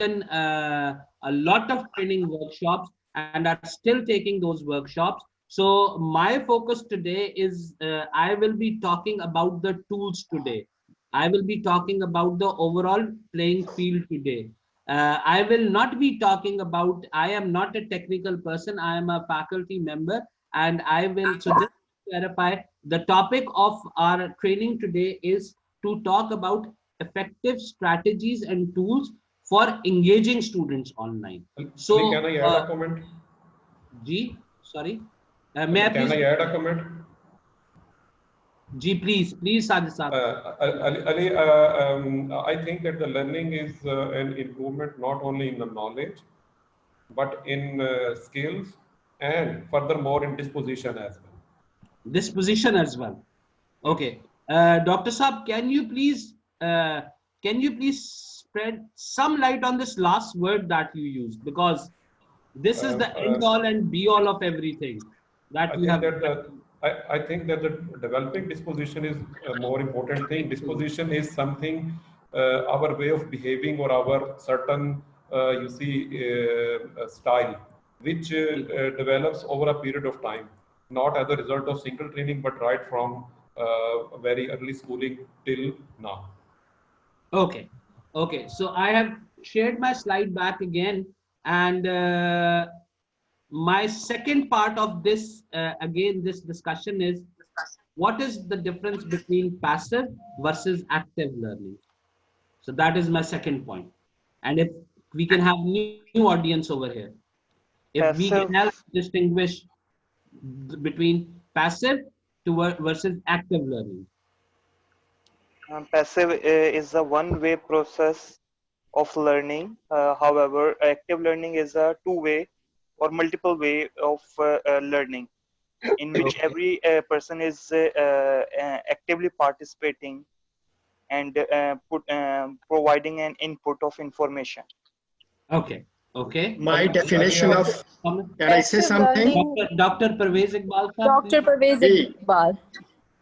a lot of training workshops and are still taking those workshops. So my focus today is I will be talking about the tools today. I will be talking about the overall playing field today. I will not be talking about, I am not a technical person, I am a faculty member, and I will, so just to clarify, the topic of our training today is to talk about effective strategies and tools for engaging students online. Ali, can So, I add a comment? G, sorry. May I Ali, please? can I add a comment? G, please, Sajid Saab. Ali, I think that the learning is an improvement not only in the knowledge, but in skills and furthermore in disposition as well. Disposition as well. Okay. Dr. Saab, can you please spread some light on this last word that you used? Because this is the end all and be all of everything that you have. I think that the developing disposition is a more important thing. Disposition is something, our way of behaving or our certain, style, which develops over a period of time, not as a result of single training, but right from very early schooling till now. Okay. Okay. So I have shared my slide back again, and my second part of this, again, this discussion is what is the difference between passive versus active learning? So that is my second point. And if we can have new audience over here, if we can Passive, help distinguish between passive versus active learning. passive is a one-way process of learning. However, active learning is a two-way or multiple way of learning, in which Okay. every person is actively participating and providing an input of information. Okay. Okay. My Okay. definition of, can I say something? Dr. Pervez Iqbal sir, Dr. Pervez See, Iqbal.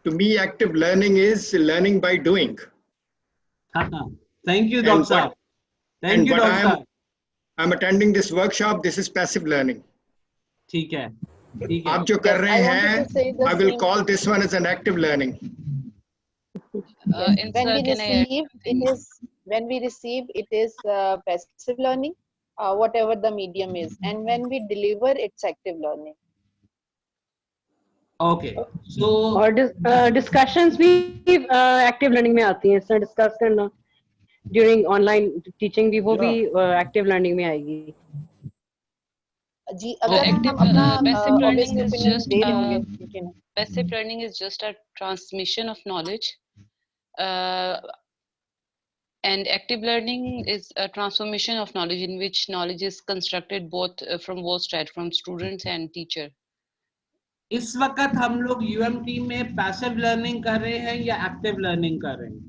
to me, active learning is learning by doing. Thank you, And Dr. Sir. what, Thank and you, what Dr. I'm attending this workshop, this is passive learning. ठीक है, ठीक है. आप जो कर Yes, रहे I wanted हैं, to say the I will same. call this one as an active learning. Yes. When we can I add receive, something? it is passive learning, whatever the medium is, and when we deliver, it's active learning. Okay. So और discussions भी active learning में आती हैं, इससे discuss करना during online teaching भी वो भी active learning में आएगी. जी, अगर हम अपना obvious opinion दे रहे होंगे, ठीक है ना? Passive learning is just a transmission of knowledge, and active learning is a transformation of knowledge in which knowledge is constructed both from both sides, from students and teacher. इस वक्त हम लोग UMT में पैसिव लर्निंग कर रहे हैं या active learning कर रहे हैं?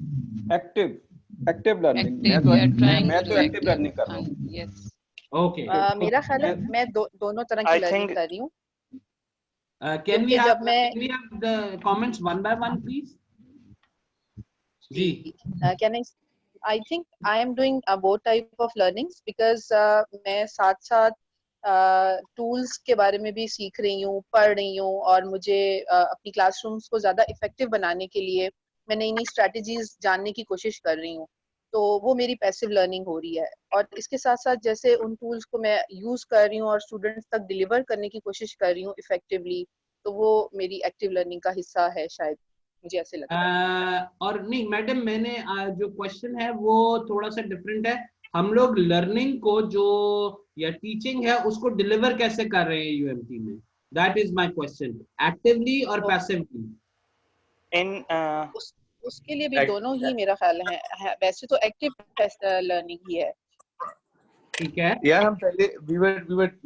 Active learning. मैं तो एक्टिव लर्निंग कर रहा हूँ. Yes. Okay. मेरा ख्याल है मैं दोनों तरह की लर्निंग कर रही हूँ. Can we have the comments one by one, please? Ji. I think I am doing both type of learnings because मैं साथ-साथ टूल्स के बारे में भी सीख रही हूँ, पढ़ रही हूँ, और मुझे अपनी क्लासरूम्स को ज़्यादा इफेक्टिव बनाने के लिए मैं नई स्ट्रैटेजीज जानने की कोशिश कर रही हूँ. तो वो मेरी पैसिव लर्निंग हो रही है, और इसके साथ साथ जैसे उन टूल्स को मैं यूज कर रही हूँ और स्टूडेंट्स तक डिलीवर करने की कोशिश कर रही हूँ इफेक्टिवली, तो वो मेरी एक्टिव लर्निंग का हिस्सा है शायद, मुझे ऐसे लगता है. और नहीं मैडम, मैंने जो क्वेश्चन है वो थोड़ा सा डिफरेंट है. हम लोग लर्निंग को जो या टीचिंग है उसको डिलीवर कैसे कर रहे हैं यूएमटी में? That is my question. Actively और पैसिवली? उसके लिए भी दोनों ही मेरा ख्याल है. वैसे तो एक्टिव लर्निंग ही है. ठीक है. Yeah, we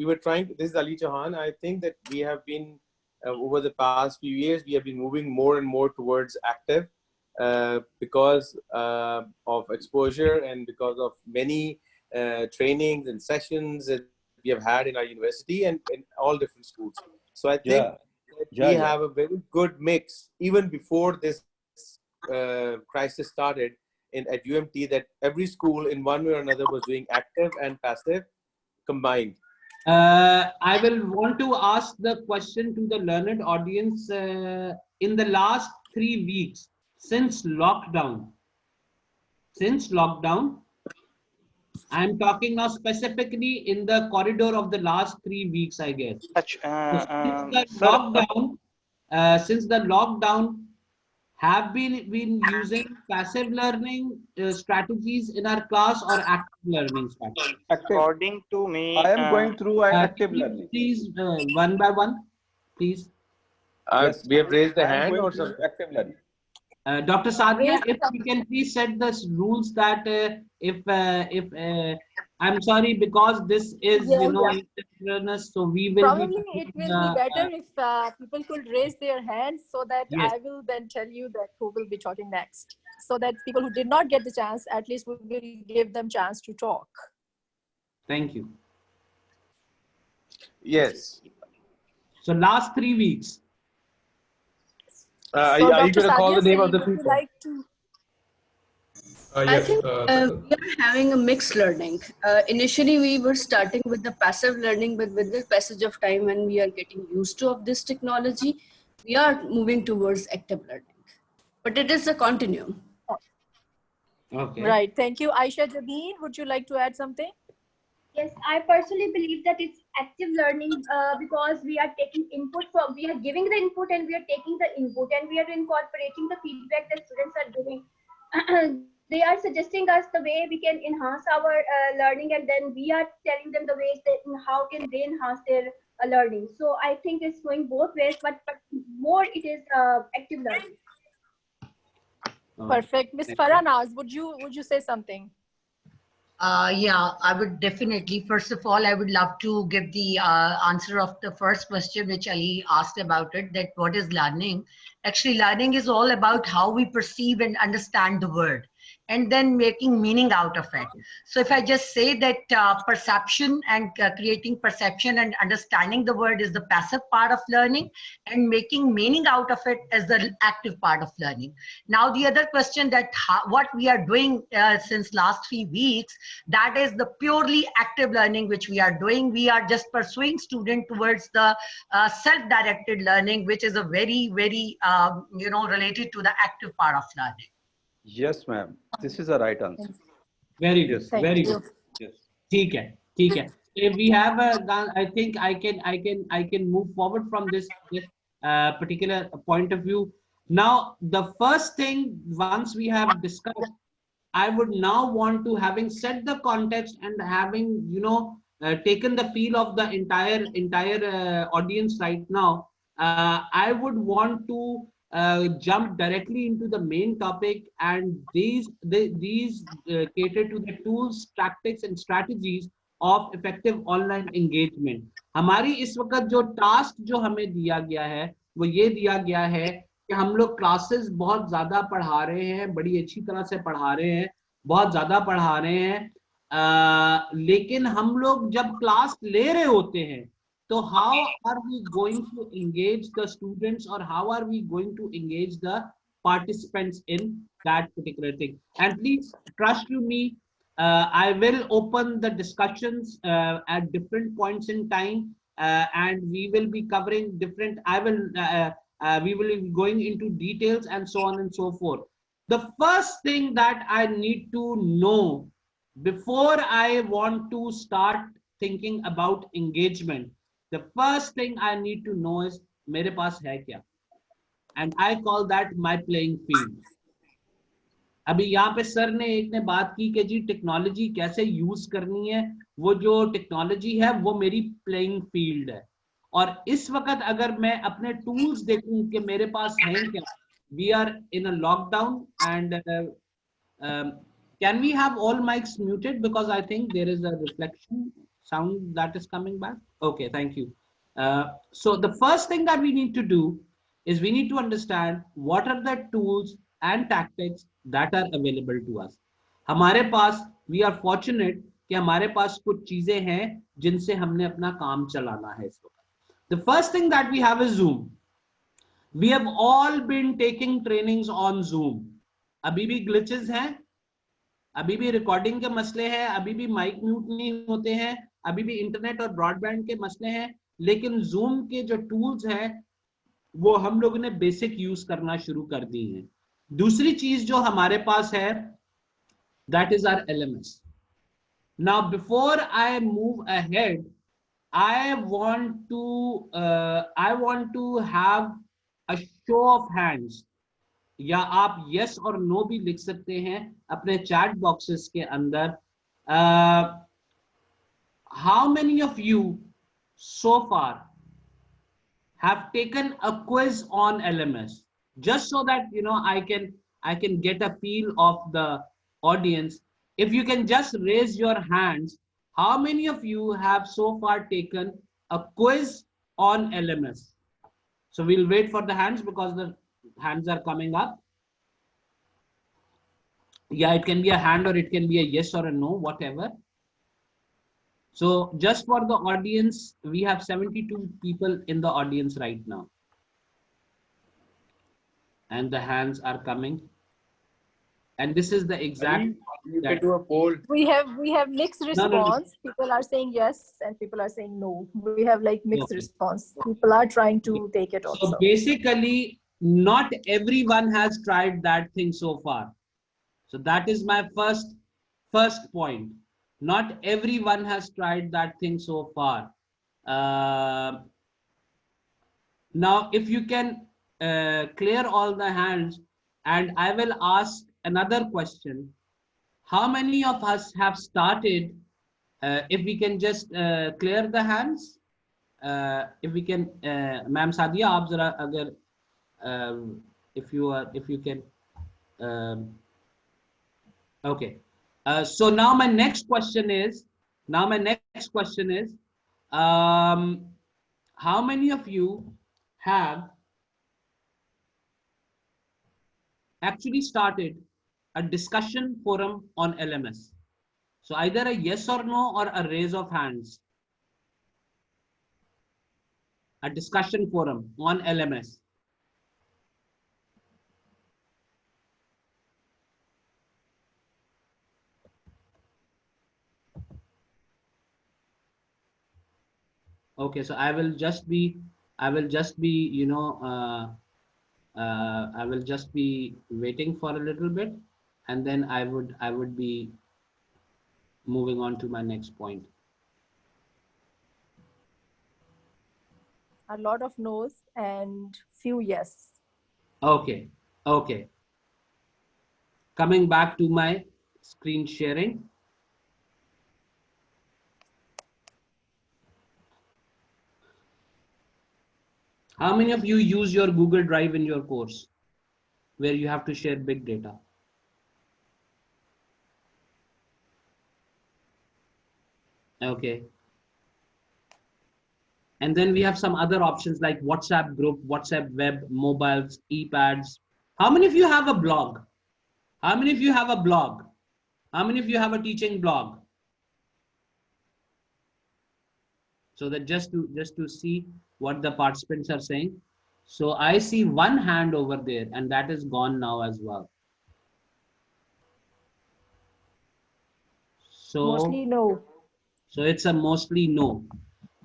were trying. This is Ali Chauhan. I think that we have been over the past few years we have been moving more and more towards active because of exposure and because of many trainings and sessions that we have had in our university and in all different schools. So I think we have a very good mix even before this crisis started, at UMT that every school in one way or another was doing active and passive combined. I will want to ask the question to the learned audience. In the last 3 weeks since lockdown, I'm talking now specifically in the corridor of the last 3 weeks, I guess. Since the lockdown, have been using passive learning strategies in our class or active learning strategies? According to me, I am going through active learning. Please, one by one, please. Yes, we have raised the I am hand going or through something. active learning. Dr. Sadia, if we can please set the rules that if I'm sorry, because this is asynchronous, so we will probably it will be better if people could raise their hands so that Yes. I will then tell you that who will be talking next, so that people who did not get the chance, at least we will give them chance to talk. Thank you. Yes. So last 3 weeks. So are you going to Dr. call the Sadia name of the Saeed, would you people? like to? I think we are having a mixed learning. Initially, we were starting with the passive learning, but with the passage of time, when we are getting used to of this technology, we are moving towards active learning. But it is a continuum. Okay. Right. Thank you. Aisha Jabeen, would you like to add something? Yes, I personally believe that it's active learning because we are taking input from, we are giving the input and we are taking the input and we are incorporating the feedback that students are giving. They are suggesting us the way we can enhance our learning, and then we are telling them the ways that how can they enhance their learning. So I think it's going both ways, but more it is active learning. Perfect. Ms. Farah Naz, would you say something? Yeah, I would definitely. First of all, I would love to give the answer of the first question which Ali asked about it, that what is learning? Actually, learning is all about how we perceive and understand the word, and then making meaning out of it. So if I just say that perception and creating perception and understanding the word is the passive part of learning, and making meaning out of it is the active part of learning. Now the other question, that what we are doing since last 3 weeks, that is the purely active learning which we are doing. We are just pursuing student towards the self-directed learning, which is a very, very, related to the active part of learning. Yes, ma'am. This is the right answer. Very good. Yes. Very good. Yes. ठीक है. If we have I think I can move forward from this particular point of view. Now, the first thing, once we have discussed, I would now want to, having set the context and having taken the feel of the entire audience right now, I would want to jump directly into the main topic, and these cater to the tools, tactics and strategies of effective online engagement. हमारी इस वक्त जो task जो हमें दिया गया है वो ये दिया गया है कि हम लोग क्लासेस बहुत ज्यादा पढ़ा रहे हैं, बड़ी अच्छी तरह से पढ़ा रहे हैं, बहुत ज्यादा पढ़ा रहे हैं, लेकिन हम लोग जब क्लास ले रहे होते हैं तो how are we going to engage the students, or how are we going to engage the participants in that particular thing? And please trust you me, I will open the discussions at different points in time, and we will be covering different, we will be going into details and so on and so forth. The first thing that I need to know before I want to start thinking about engagement, the first thing I need to know is मेरे पास है क्या, and I call that my playing field. अभी यहाँ पे sir ने एक ने बात की कि जी टेक्नोलॉजी कैसे यूज करनी है, वो जो टेक्नोलॉजी है वो मेरी प्लेइंग फील्ड है, और इस वक्त अगर मैं अपने टूल्स देखूं कि मेरे पास हैं क्या, we are in a lockdown and can we have all mics muted, because I think there is a reflection sound that is coming back. Okay, thank you. So the first thing that we need to do is we need to understand what are the tools and tactics that are available to us. हमारे पास, we are fortunate कि हमारे पास कुछ चीजें हैं जिनसे हमने अपना काम चलाना है इस वक्त. The first thing that we have is Zoom. We have all been taking trainings on Zoom. अभी भी glitches हैं, अभी भी रिकॉर्डिंग के मसले हैं, अभी भी माइक म्यूट नहीं होते हैं, अभी भी इंटरनेट और ब्रॉडबैंड के मसले हैं, लेकिन जूम के जो टूल्स हैं वो हम लोगों ने बेसिक यूज करना शुरू कर दी हैं। दूसरी चीज जो हमारे पास है, that is our LMS. Now before I move ahead, I want to have a show of hands, या आप yes और no भी लिख सकते हैं अपने chat boxes के अंदर. How many of you so far have taken a quiz on LMS? Just so that I can get a feel of the audience. If you can just raise your hands, how many of you have so far taken a quiz on LMS? So we'll wait for the hands because the hands are coming up. Yeah, it can be a hand or it can be a yes or a no, whatever. So just for the audience, we have 72 people in the audience right now. And the hands are coming. And this is the exact. You can do a poll. We have mixed response. No. People are saying yes and people are saying no. We have like mixed response. People are trying to take it also. So basically, not everyone has tried that thing so far. So that is my first point. Not everyone has tried that thing so far. Now, if you can clear all the hands, and I will ask another question. How many of us have started? If we can just clear the hands. If we can, Ma'am Sadia, aap zara agar, if you can. Okay. So now my next question is. How many of you have actually started a discussion forum on LMS? So either a yes or no or a raise of hands. A discussion forum on LMS. Okay, so I will just be I will just be waiting for a little bit, and then I would be moving on to my next point. A lot of no's and few yes. Okay. Coming back to my screen sharing. How many of you use your Google Drive in your course where you have to share big data? Okay. And then we have some other options like WhatsApp group, WhatsApp web, mobiles, ePads. How many of you have a blog? How many of you have a blog? How many of you have a teaching blog? So that just to see what the participants are saying. So I see one hand over there, and that is gone now as well. So mostly no. So it's a mostly no.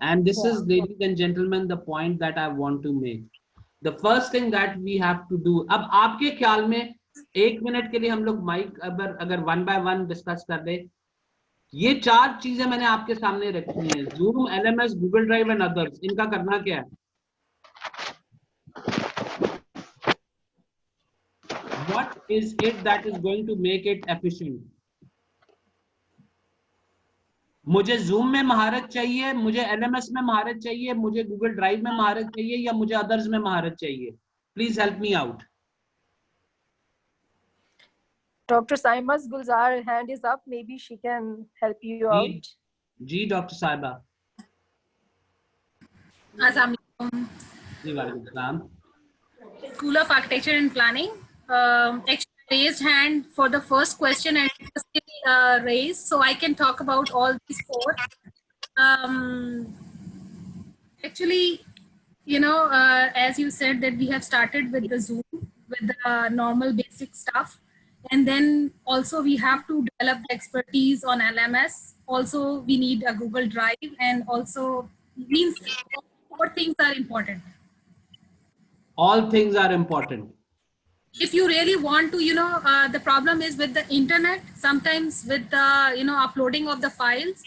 And this is, ladies and gentlemen, the point that I want to make. The first thing that we have to do. अब आपके ख्याल में 1 minute के लिए हम लोग mic अगर 1 by 1 discuss कर दे. ये 4 चीजें मैंने आपके सामने रखी हैं. Zoom, LMS, Google Drive and others. इनका करना क्या है? What is it that is going to make it efficient? मुझे Zoom में महारत चाहिए, मुझे LMS में महारत चाहिए, मुझे Google Drive में महारत चाहिए, या मुझे others में महारत चाहिए? Please help me out. Dr. Saima's Gulzar hand is up. Maybe she can help you out. Ji Dr. Saiba. Assalamualaikum. School of Architecture and Planning. Actually raised hand for the first question and still raised, so I can talk about all these 4. Actually, as you said that we have started with the Zoom with the normal basic stuff, And then also we have to develop the expertise on LMS. Also, we need a Google Drive, and also means all things are important. All things are important. If you really want to, the problem is with the internet, sometimes with the, uploading of the files.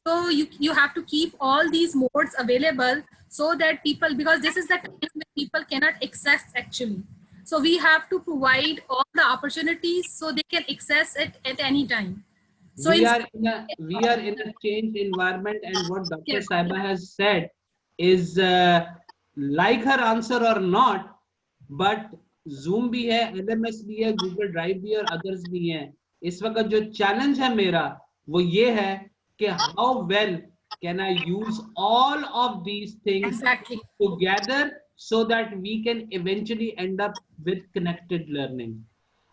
So you have to keep all these modes available so that people, because this is the time when people cannot access actually. So we have to provide all the opportunities so they can access it at any time. So we are in a changed environment, and what Dr. Saiba has said is like her answer or not, but Zoom भी है, LMS भी है, Google Drive भी और others भी हैं. इस वक्त जो challenge है मेरा वो ये है कि how well can I use all of these things together so that we can eventually end up with connected learning.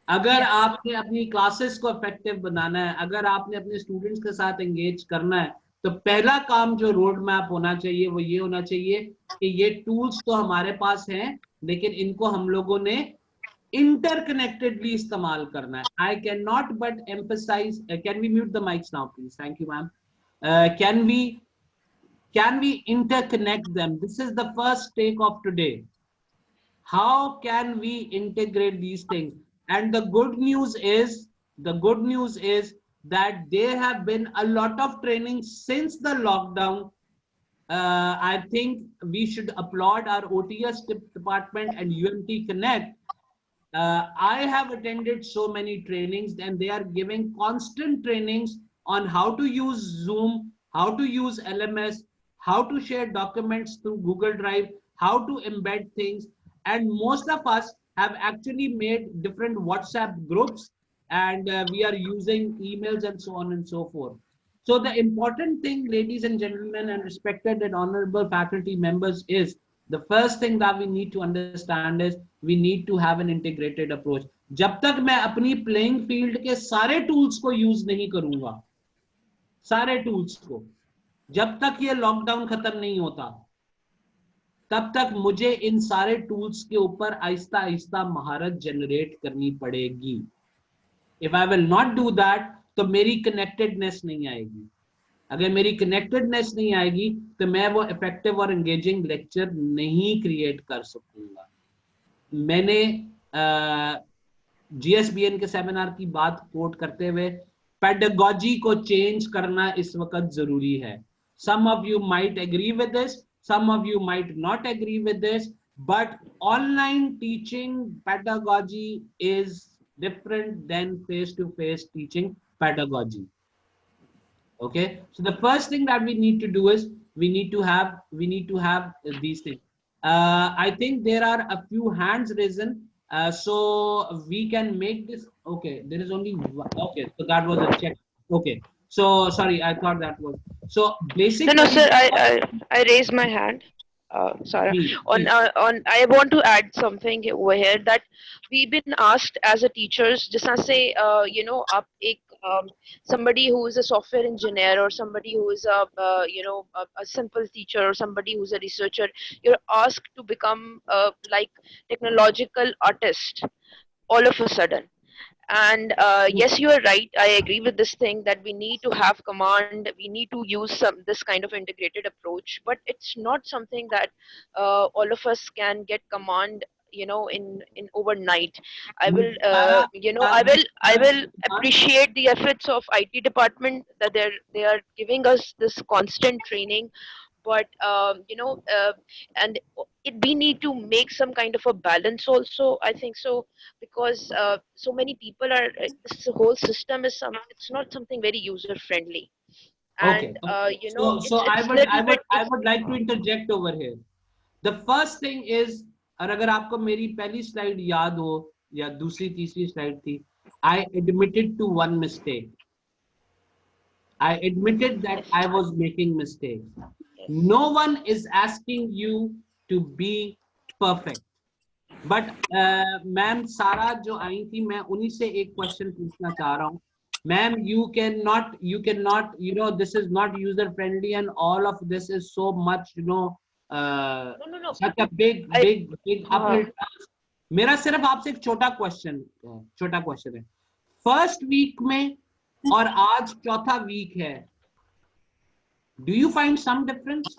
अगर आपने अपनी क्लासेस को इफेक्टिव बनाना है, अगर आपने अपने स्टूडेंट्स के साथ एंगेज करना है, तो पहला काम जो रोड मैप होना चाहिए वो ये होना चाहिए कि ये टूल्स तो हमारे पास हैं, लेकिन इनको हम लोगों ने इंटरकनेक्टेडली इस्तेमाल करना है. I can not but emphasise, can we mute the mics now please, thank you ma'am. can we interconnect them? This is the first take of today. How can we integrate these things? And the good news is that there have been a lot of training since the lockdown. I think we should applaud our OTS department and UMT Connect. I have attended so many trainings, and they are giving constant trainings on how to use Zoom, how to use LMS, how to share documents through Google Drive, how to embed things. And most of us have actually made different WhatsApp groups, and we are using emails and so on and so forth. So the important thing, ladies and gentlemen, and respected and honorable faculty members, is the first thing that we need to understand is we need to have an integrated approach. जब तक मैं अपनी playing field के सारे tools को use नहीं करूँगा, सारे tools को, जब तक ये लॉकडाउन खत्म नहीं होता, तब तक मुझे इन सारे टूल्स के ऊपर आहिस्ता आहिस्ता महारत जनरेट करनी पड़ेगी. If I will not do that, तो मेरी कनेक्टेडनेस नहीं आएगी. अगर मेरी कनेक्टेडनेस नहीं आएगी तो मैं वो इफेक्टिव और एंगेजिंग लेक्चर नहीं क्रिएट कर सकूंगा. मैंने GSBN के सेमिनार की बात कोट करते हुए पेडागॉजी को चेंज करना इस वक्त जरूरी है. Some of you might agree with this, some of you might not agree with this, but online teaching pedagogy is different than face-to-face teaching pedagogy. Okay, so the first thing that we need to do is we need to have these things. I think there are a few hands risen, so we can make this. Okay, there is only one. Okay, so that was a check. Okay, so sorry, I thought that was so basically. No, sir, I raised my hand. Sorry. I want to add something over here that we've been asked as a teachers, just as say, up somebody who is a software engineer or somebody who is a simple teacher or somebody who's a researcher, you're asked to become like technological artist all of a sudden. And yes, you are right. I agree with this thing that we need to have command. We need to use this kind of integrated approach, but it's not something that all of us can get command, in overnight. I will, I will appreciate the efforts of IT department that they are giving us this constant training. But and we need to make some kind of a balance also, I think so, because so many people are, this whole system is it's not something very user friendly. And so I would like to interject over here. The first thing is, और अगर आपको मेरी पहली slide याद हो या दूसरी तीसरी स्लाइड थी, I admitted to one mistake. I admitted that I was making mistakes. No one is asking you to be perfect. But ma'am Sara जो आई थी, मैं उन्हीं से एक क्वेश्चन पूछना चाह रहा हूँ. Ma'am, you cannot, this is not user friendly, and all of this is so much, such a big uphill task. मेरा सिर्फ आपसे एक छोटा क्वेश्चन है. फर्स्ट वीक में और आज चौथा वीक है, do you find some difference?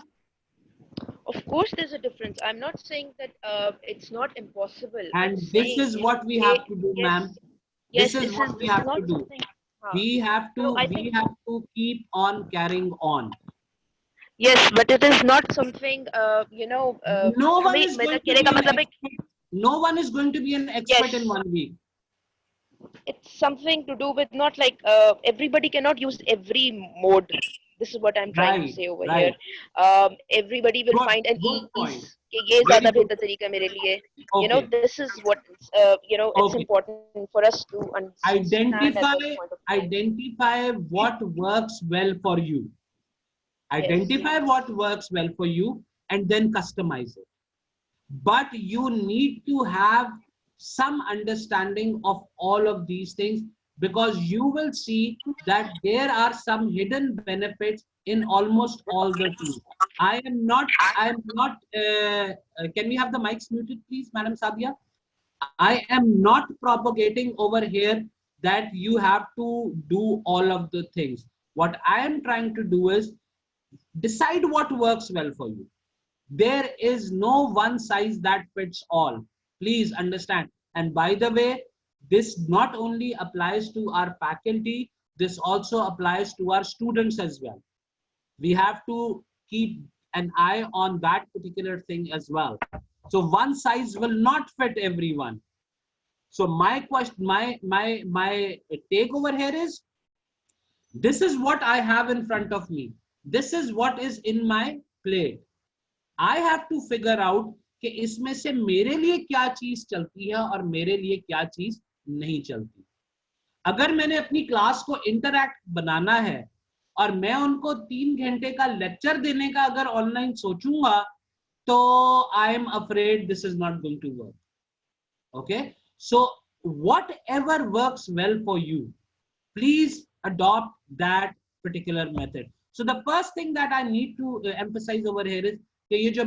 Of course there's a difference. I'm not saying that it's not impossible. And this is what we have to do, ma'am. This is what we have to do. We have to keep on carrying on. Yes, but it is not something no one is going to be an expert. No one is going to be an expert in 1 week. It's something to do with not like everybody cannot use every mode. This is what I'm trying to say over here. Everybody will find an ease. ये ज़्यादा बेहतर तरीका मेरे लिए. You know, this is what it's important for us to understand. Identify what works well for you. Identify what works well for you, and then customize it. But you need to have some understanding of all of these things, because you will see that there are some hidden benefits in almost all the tools. I am not, can we have the mics muted, please, Madam Sadia? I am not propagating over here that you have to do all of the things. What I am trying to do is decide what works well for you. There is no one size that fits all. Please understand. And by the way, this not only applies to our faculty, this also applies to our students as well. We have to keep an eye on that particular thing as well. So one size will not fit everyone. So my question, my take over here is, this is what I have in front of me. This is what is in my plate. I have to figure out कि इसमें से मेरे लिए क्या चीज चलती है और मेरे लिए क्या चीज नहीं चलती. अगर मैंने अपनी क्लास को इंटरैक्ट बनाना है और मैं उनको 3 घंटे का लेक्चर देने का अगर ऑनलाइन सोचूंगा, तो I am afraid this is not going to work. Okay, so whatever works well for you, please adopt that particular method. So the first thing that I need to emphasize over here is कि ये जो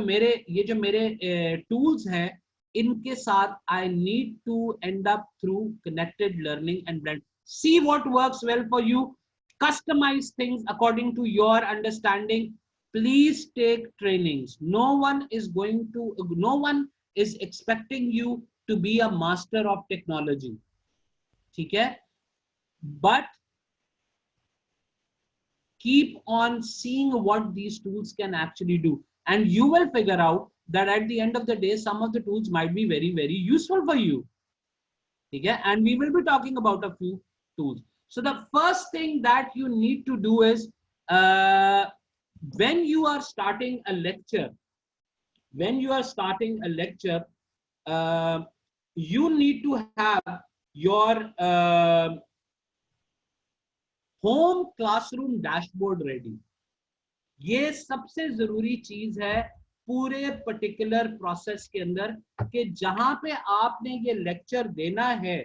मेरे tools हैं, इनके साथ I need to end up through connected learning and blend. See what works well for you. Customize things according to your understanding. Please take trainings. No one is expecting you to be a master of technology. ठीक है? But keep on seeing what these tools can actually do. And you will figure out that at the end of the day, some of the tools might be very, very useful for you. Okay? And we will be talking about a few tools. So the first thing that you need to do is, when you are starting a lecture, you need to have your home classroom dashboard ready. ये सबसे जरूरी चीज है पूरे particular process के अंदर, कि जहां पे आपने ये लेक्चर देना है,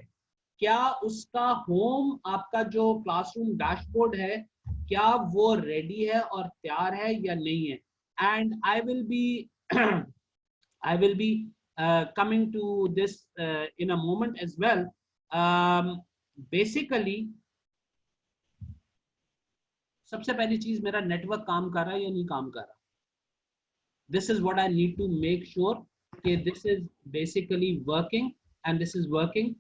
क्या उसका होम, आपका जो क्लासरूम डैशबोर्ड है, क्या वो रेडी है और तैयार है या नहीं है. And I will be coming to this in a moment as well. Basically, सबसे पहली चीज, मेरा नेटवर्क काम कर रहा है या नहीं काम कर रहा. This is what I need to make sure that this is basically working and this is working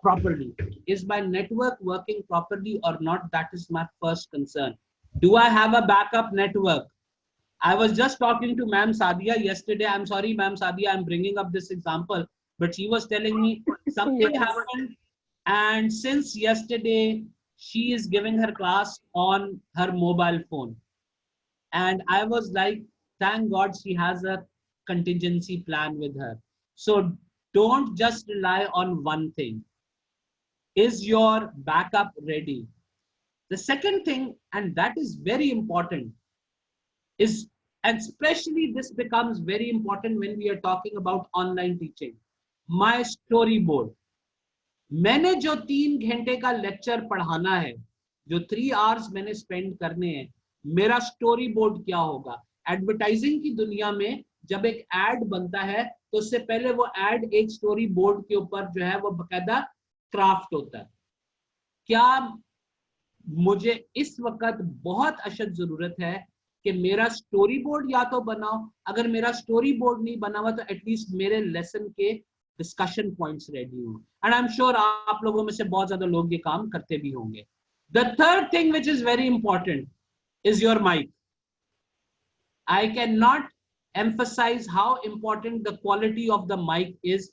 properly. Is my network working properly or not? That is my first concern. Do I have a backup network? I was just talking to Ma'am Sadia yesterday. I'm sorry, Ma'am Sadia, I'm bringing up this example, but she was telling me something happened, and since yesterday, she is giving her class on her mobile phone. And I was like, thank God she has a contingency plan with her. So don't just rely on one thing. Is your backup ready? The second thing, and that is very important, is, and especially this becomes very important when we are talking about online teaching, my storyboard. मैंने जो 3 घंटे का lecture पढ़ाना है, जो 3 hours मैंने spend करने हैं, मेरा स्टोरी बोर्ड क्या होगा. एडवर्टाइजिंग की दुनिया में जब एक एड बनता है, तो उससे पहले वो एड एक स्टोरी बोर्ड के ऊपर जो है वो बकायदा क्राफ्ट होता है. क्या मुझे इस वक्त बहुत अशद जरूरत है कि मेरा स्टोरी बोर्ड या तो बनाओ, अगर मेरा स्टोरी बोर्ड नहीं बना हुआ तो एटलीस्ट मेरे लेसन के डिस्कशन पॉइंट्स रेडी हो। एंड आई एम श्योर आप लोगों में से बहुत ज्यादा लोग ये काम करते भी होंगे। The third thing which is very important is your mic. I cannot emphasize how important the quality of the mic is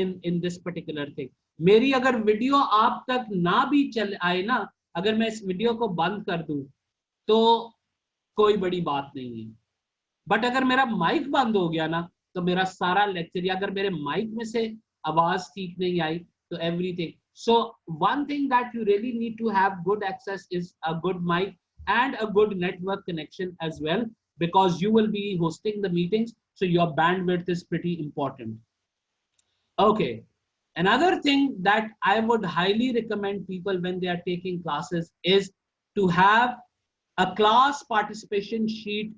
in this particular thing. मेरी अगर वीडियो आप तक ना भी चल आए ना, अगर मैं इस वीडियो को बंद कर दूं तो कोई बड़ी बात नहीं है, बट अगर मेरा माइक बंद हो गया ना तो मेरा सारा लेक्चर, या अगर मेरे माइक में से आवाज ठीक नहीं आई तो everything. So one thing that you really need to have good access is a good mic and a good network connection as well, because you will be hosting the meetings, so your bandwidth is pretty important. Okay, another thing that I would highly recommend people when they are taking classes is to have a class participation sheet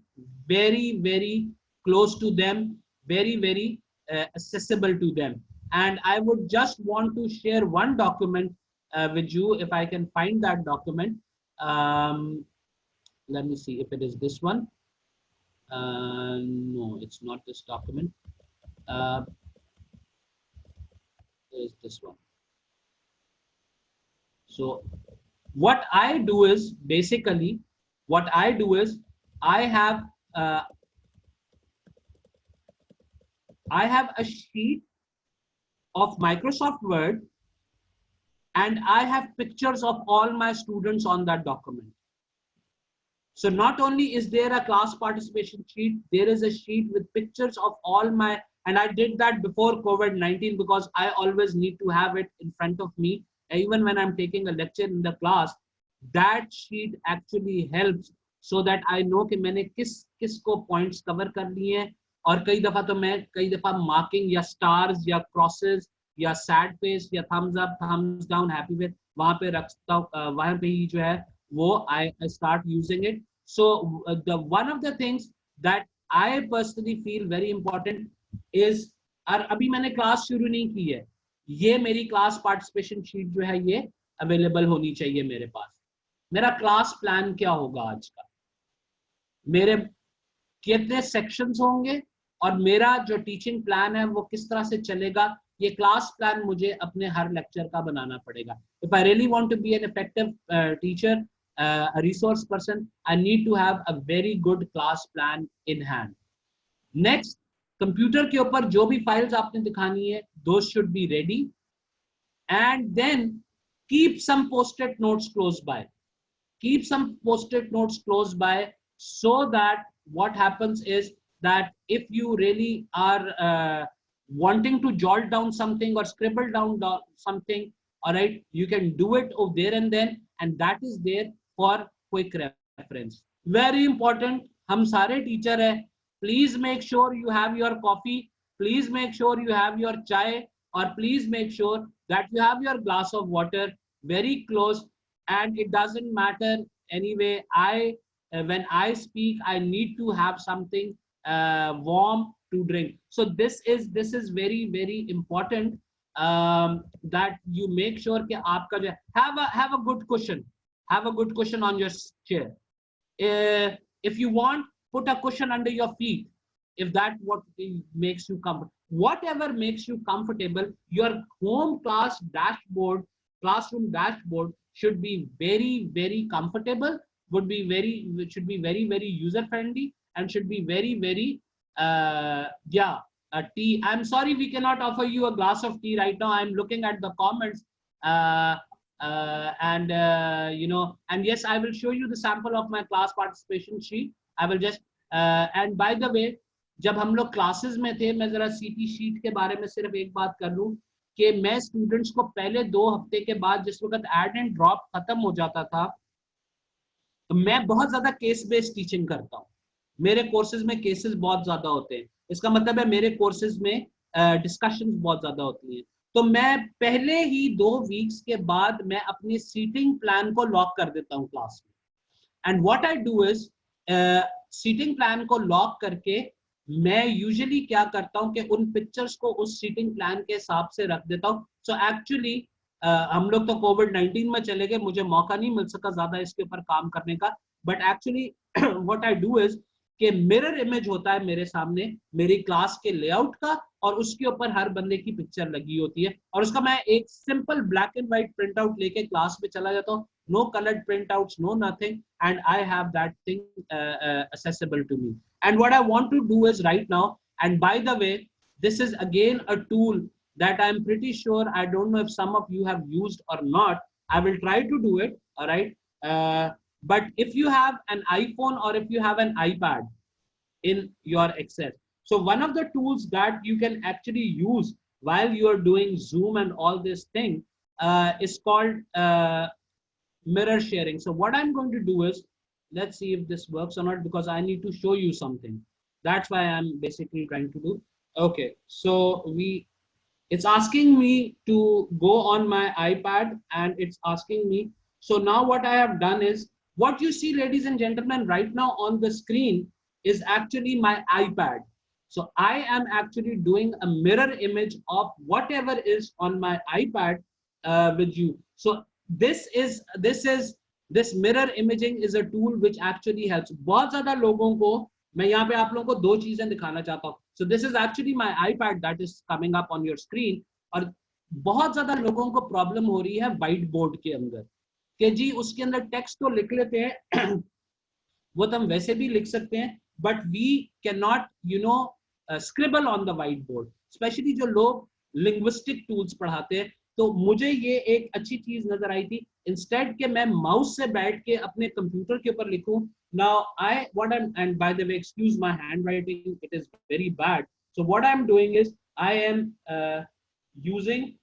very close to them, very accessible to them. And I would just want to share one document with you, if I can find that document. Let me see if it is this one. No, it's not this document. Is this one. So what I do is, basically what I do is, I have a sheet of Microsoft Word, and I have pictures of all my students on that document. So not only is there a class participation sheet, there is a sheet with pictures of all my, and I did that before COVID-19 because I always need to have it in front of me. Even when I'm taking a lecture in the class, that sheet actually helps so that I know कि मैंने किस को points cover कर लिए हैं। और कई दफा तो मैं marking या stars या crosses या sad face या thumbs up, thumbs down, happy with, वहाँ पे रखता हूँ, वहाँ पे ही जो है वो I start using it. So the one of the things that I personally feel very important is, और अभी मैंने क्लास शुरू नहीं की है, ये मेरी क्लास पार्टिसिपेशन शीट जो है ये अवेलेबल होनी चाहिए मेरे पास। मेरा क्लास प्लान क्या होगा आज का, मेरे कितने सेक्शंस होंगे और मेरा जो टीचिंग प्लान है वो किस तरह से चलेगा, ये क्लास प्लान मुझे अपने हर लेक्चर का बनाना पड़ेगा। If I really want to be an effective teacher, a resource person, I need to have a very good class plan in hand. Next, computer के ऊपर जो भी फाइल्स आपने दिखानी है, those should be ready, and then keep some post-it notes close by. Keep some post-it notes close by, so that what happens is that if you really are wanting to jot down something or scribble down something, all right, you can do it over there and then, and that is there for quick reference. Very important, हम सारे teacher हैं, please make sure you have your coffee, please make sure you have your chai, or please make sure that you have your glass of water very close. And it doesn't matter anyway, when I speak, I need to have something warm to drink. So this is very important, that you make sure कि आपका जो have a good cushion, on your chair. If you want, put a cushion under your feet, if that what makes you comfortable. Whatever makes you comfortable, your home classroom dashboard should be very comfortable, should be very user friendly, and should be very a tea. I'm sorry we cannot offer you a glass of tea right now. I'm looking at the comments, you know, and yes, I will show you the sample of my class participation sheet. I will just and by the way, जब हम लोग classes में थे, मैं जरा सीटी sheet के बारे में सिर्फ एक बात कर लूं कि मैं स्टूडेंट्स को पहले 2 हफ्ते के बाद, जिस वक्त ऐड एंड ड्रॉप खत्म हो जाता था, तो मैं बहुत ज्यादा केस बेस्ड टीचिंग करता हूँ। मेरे कोर्सेज में केसेस बहुत ज्यादा होते हैं, इसका मतलब है मेरे कोर्सेज में डिस्कशंस बहुत ज्यादा होती हैं। तो मैं पहले ही 2 वीक्स के बाद मैं अपनी सीटिंग प्लान को लॉक कर देता हूँ क्लास में। And what I do is, seating plan को लॉक करके मैं यूजुअली क्या करता हूँ कि उन पिक्चर्स को उस सीटिंग प्लान के हिसाब से रख देता हूँ। सो एक्चुअली हम लोग तो कोविड-19 में चले गए, मुझे मौका नहीं मिल सका ज्यादा इसके ऊपर काम करने का, but actually what I do is कि मिरर इमेज होता है मेरे सामने मेरी क्लास के लेआउट का, और उसके ऊपर हर बंदे की पिक्चर लगी होती है, और उसका मैं एक simple black and white print out लेके क्लास में चला जाता हूँ. No colored printouts, no nothing, and I have that thing accessible to me. And what I want to do is right now, and by the way, this is again a tool that I'm pretty sure, I don't know if some of you have used or not. I will try to do it, all right? But if you have an iPhone or if you have an iPad in your Excel, so one of the tools that you can actually use while you're doing Zoom and all this thing is called mirror sharing. So what I'm going to do is, let's see if this works or not, because I need to show you something. That's why I'm basically trying to do. Okay, so it's asking me to go on my iPad, and it's asking me. So now what I have done is, what you see, ladies and gentlemen, right now on the screen is actually my iPad. So I am actually doing a mirror image of whatever is on my iPad with you. So this mirror imaging is a tool which actually helps. बहुत ज़्यादा लोगों को मैं यहाँ पे आप लोगों को दो चीजें दिखाना चाहता हूँ. So this is actually my iPad that is coming up on your screen. और बहुत ज़्यादा लोगों को प्रॉब्लम हो रही है व्हाइट बोर्ड के अंदर कि जी उसके अंदर टेक्स्ट तो लिख लेते हैं वो तो हम वैसे भी लिख सकते हैं, but we can not scribble on the white board, specially जो लोग लिंग्विस्टिक टूल्स पढ़ाते हैं. तो मुझे ये एक अच्छी चीज नजर आई थी, इंस्टेड के मैं माउस से बैठ के अपने कंप्यूटर के ऊपर लिखूं. Now and by the way, excuse my handwriting, it is very bad. So what I'm doing is I am using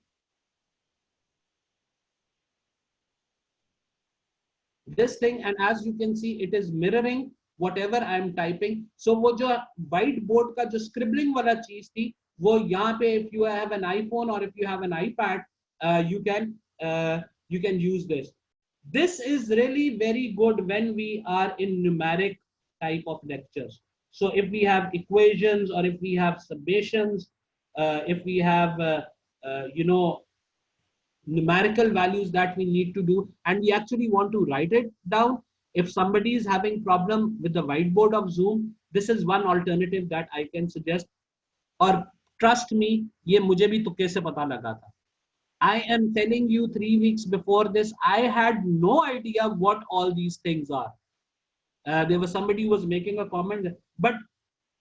this thing, and as you can see it is mirroring whatever I am typing. So वो जो white board का जो scribbling वाला चीज थी वो यहाँ पे, if you have an iPhone or if you have an iPad, you can use this. This is really very good when we are in numeric type of lectures. So if we have equations, or if we have summations, if we have numerical values that we need to do, and we actually want to write it down. If somebody is having problem with the whiteboard of Zoom, this is one alternative that I can suggest. Or trust me, ये मुझे भी तुक्के से पता लगा था. I am telling you, 3 weeks before this, I had no idea what all these things are. There was somebody who was making a comment, but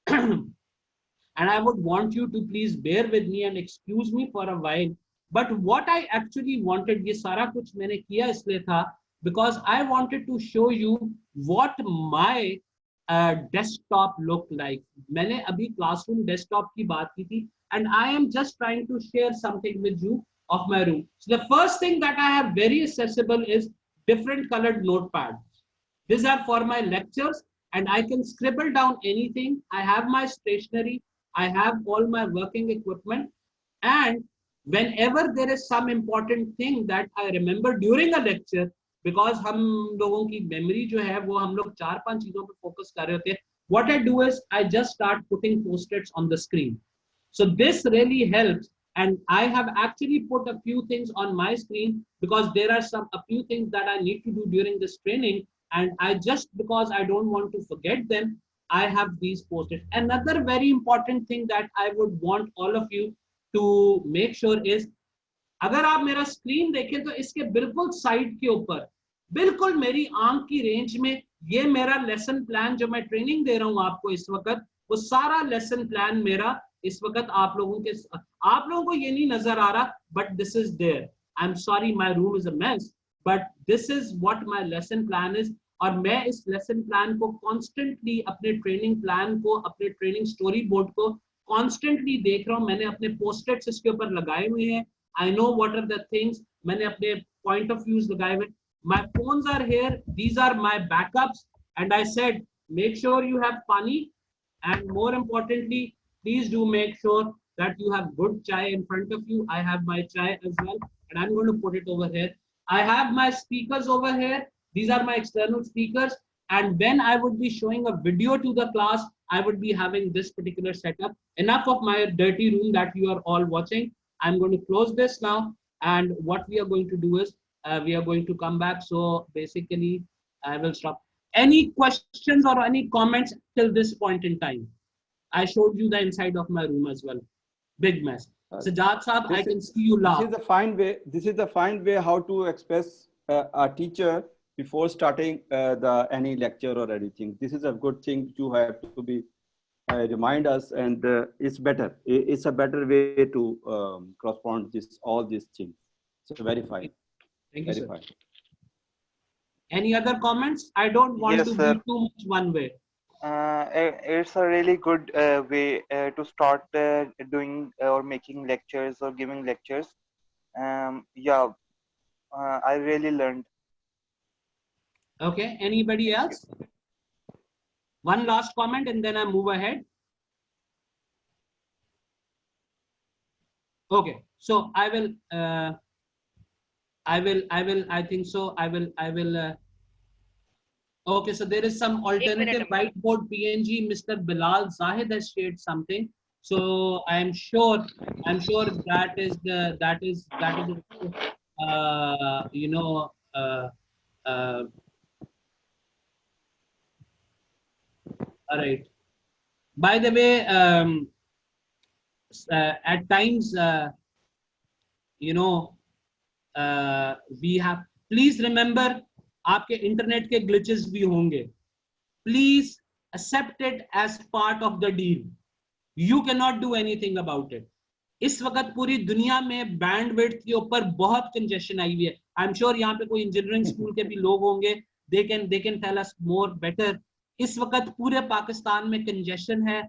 and I would want you to please bear with me and excuse me for a while. But what I actually wanted, ये सारा कुछ मैंने किया इसलिए था because I wanted to show you what my desktop looked like. मैंने अभी classroom desktop की बात की थी, and I am just trying to share something with you of my room. So the first thing that I have very accessible is different colored notepads. These are for my lectures, and I can scribble down anything. I have my stationery, I have all my working equipment, and whenever there is some important thing that I remember during a lecture, because हम लोगों की memory जो है वो हम लोग 4-5 चीजों पे focus कर रहे होते हैं, what I do is I just start putting post-its on the screen. So this really helps, and I have actually put a few things on my screen because there are a few things that I need to do during this training, and I just, because I don't want to forget them, I have these post-its. Another very important thing that I would want all of you to make sure is, अगर आप मेरा screen देखें तो इसके बिल्कुल side के ऊपर, बिल्कुल मेरी आंख की रेंज में, ये मेरा लेसन प्लान जो मैं ट्रेनिंग दे रहा हूं आपको इस वक्त, वो सारा लेसन प्लान मेरा इस वक्त आप लोगों को ये नहीं नजर आ रहा, but this is there. I am sorry, my room is a mess, but this is what my lesson plan is. और मैं इस लेसन प्लान को कॉन्स्टेंटली, अपने ट्रेनिंग प्लान को, अपने ट्रेनिंग स्टोरी बोर्ड को कॉन्स्टेंटली देख रहा हूँ. मैंने अपने पोस्टेट्स इसके ऊपर लगाए हुए हैं. I know what are the things. मैंने अपने point of views लगाए हुए. My phones are here. These are my backups. And I said, make sure you have pani, and more importantly, please do make sure that you have good chai in front of you. I have my chai as well, and I'm going to put it over here. I have my speakers over here. These are my external speakers. And when I would be showing a video to the class, I would be having this particular setup. Enough of my dirty room that you are all watching. I'm going to close this now, and what we are going to do is we are going to come back. So basically I will stop. Any questions or any comments till this point in time? I showed you the inside of my room as well. Big mess. Sajjad Saab, I can see you laugh. This is the fine way. This is the fine way how to express a teacher before starting any lecture or anything. This is a good thing to have to be remind us, and it's better. It's a better way to correspond all these things. So very fine. Thank you, very sir. Fine. Any other comments? I don't want Yes, to sir. be too much one way. It's a really good way to start doing or making lectures or giving lectures. Yeah, I really learned. Okay, anybody else? One last comment and then I move ahead. Okay, so I think so. Okay, so there is some alternative whiteboard PNG. Mr. Bilal Zahid has shared something. So I'm sure that is you know, all right. By the way, at times, you know, we have, please remember, आपके internet के glitches भी होंगे. Please accept it as part of the deal. You cannot do anything about it. इस वक्त पूरी दुनिया में bandwidth के ऊपर बहुत कंजेशन आई हुई है. आई एम श्योर यहाँ पे कोई इंजीनियरिंग स्कूल के भी लोग होंगे. They can tell us more better. इस वक्त पूरे पाकिस्तान में कंजेशन है.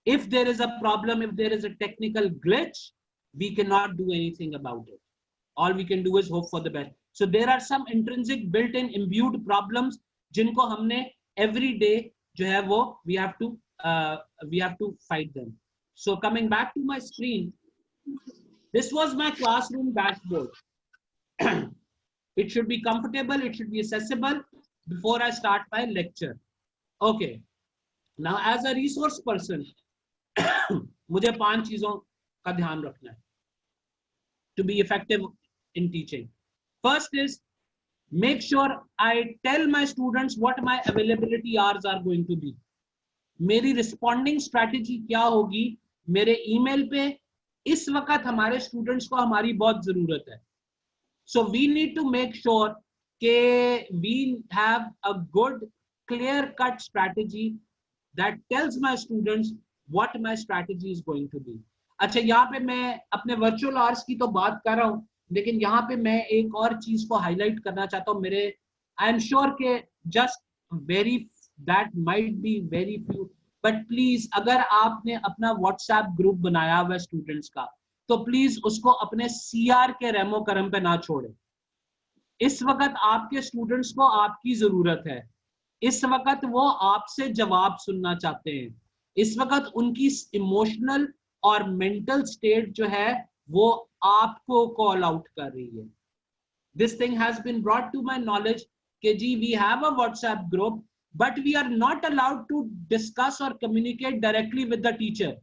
If there is a problem, if there is a technical glitch, we cannot do anything about it. All we can do is hope for the best. So there are some intrinsic built-in imbued problems जिनको हमने every day जो है वो we have to fight them. So coming back to my screen, this was my classroom dashboard. It should be comfortable, it should be accessible before I start my lecture. Okay. Now as a resource person, मुझे 5 चीजों का ध्यान रखना है to be effective in teaching. First is make sure I tell my students what my availability hours are going to be. मेरी responding strategy क्या होगी मेरे email पे. इस वक्त हमारे students को हमारी बहुत जरूरत है. So we need to make sure कि we have a good clear-cut strategy that tells my students what my strategy is going to be. अच्छा, यहाँ पे मैं अपने virtual hours की तो बात कर रहा हूँ, लेकिन यहाँ पे मैं एक और चीज को highlight करना चाहता हूँ. मेरे I am sure कि just very that might be very few, but please अगर आपने अपना WhatsApp group बनाया हुआ students का, तो please उसको अपने CR के रेमो करम पे ना छोड़े. इस वक्त आपके students को आपकी जरूरत है. इस वक्त वो आपसे जवाब सुनना चाहते हैं. इस वक्त उनकी इमोशनल और मेंटल स्टेट जो है वो आपको कॉल आउट कर रही है. This thing has been brought to my knowledge कि जी we have a WhatsApp group, but we are not allowed to discuss or communicate directly with the teacher.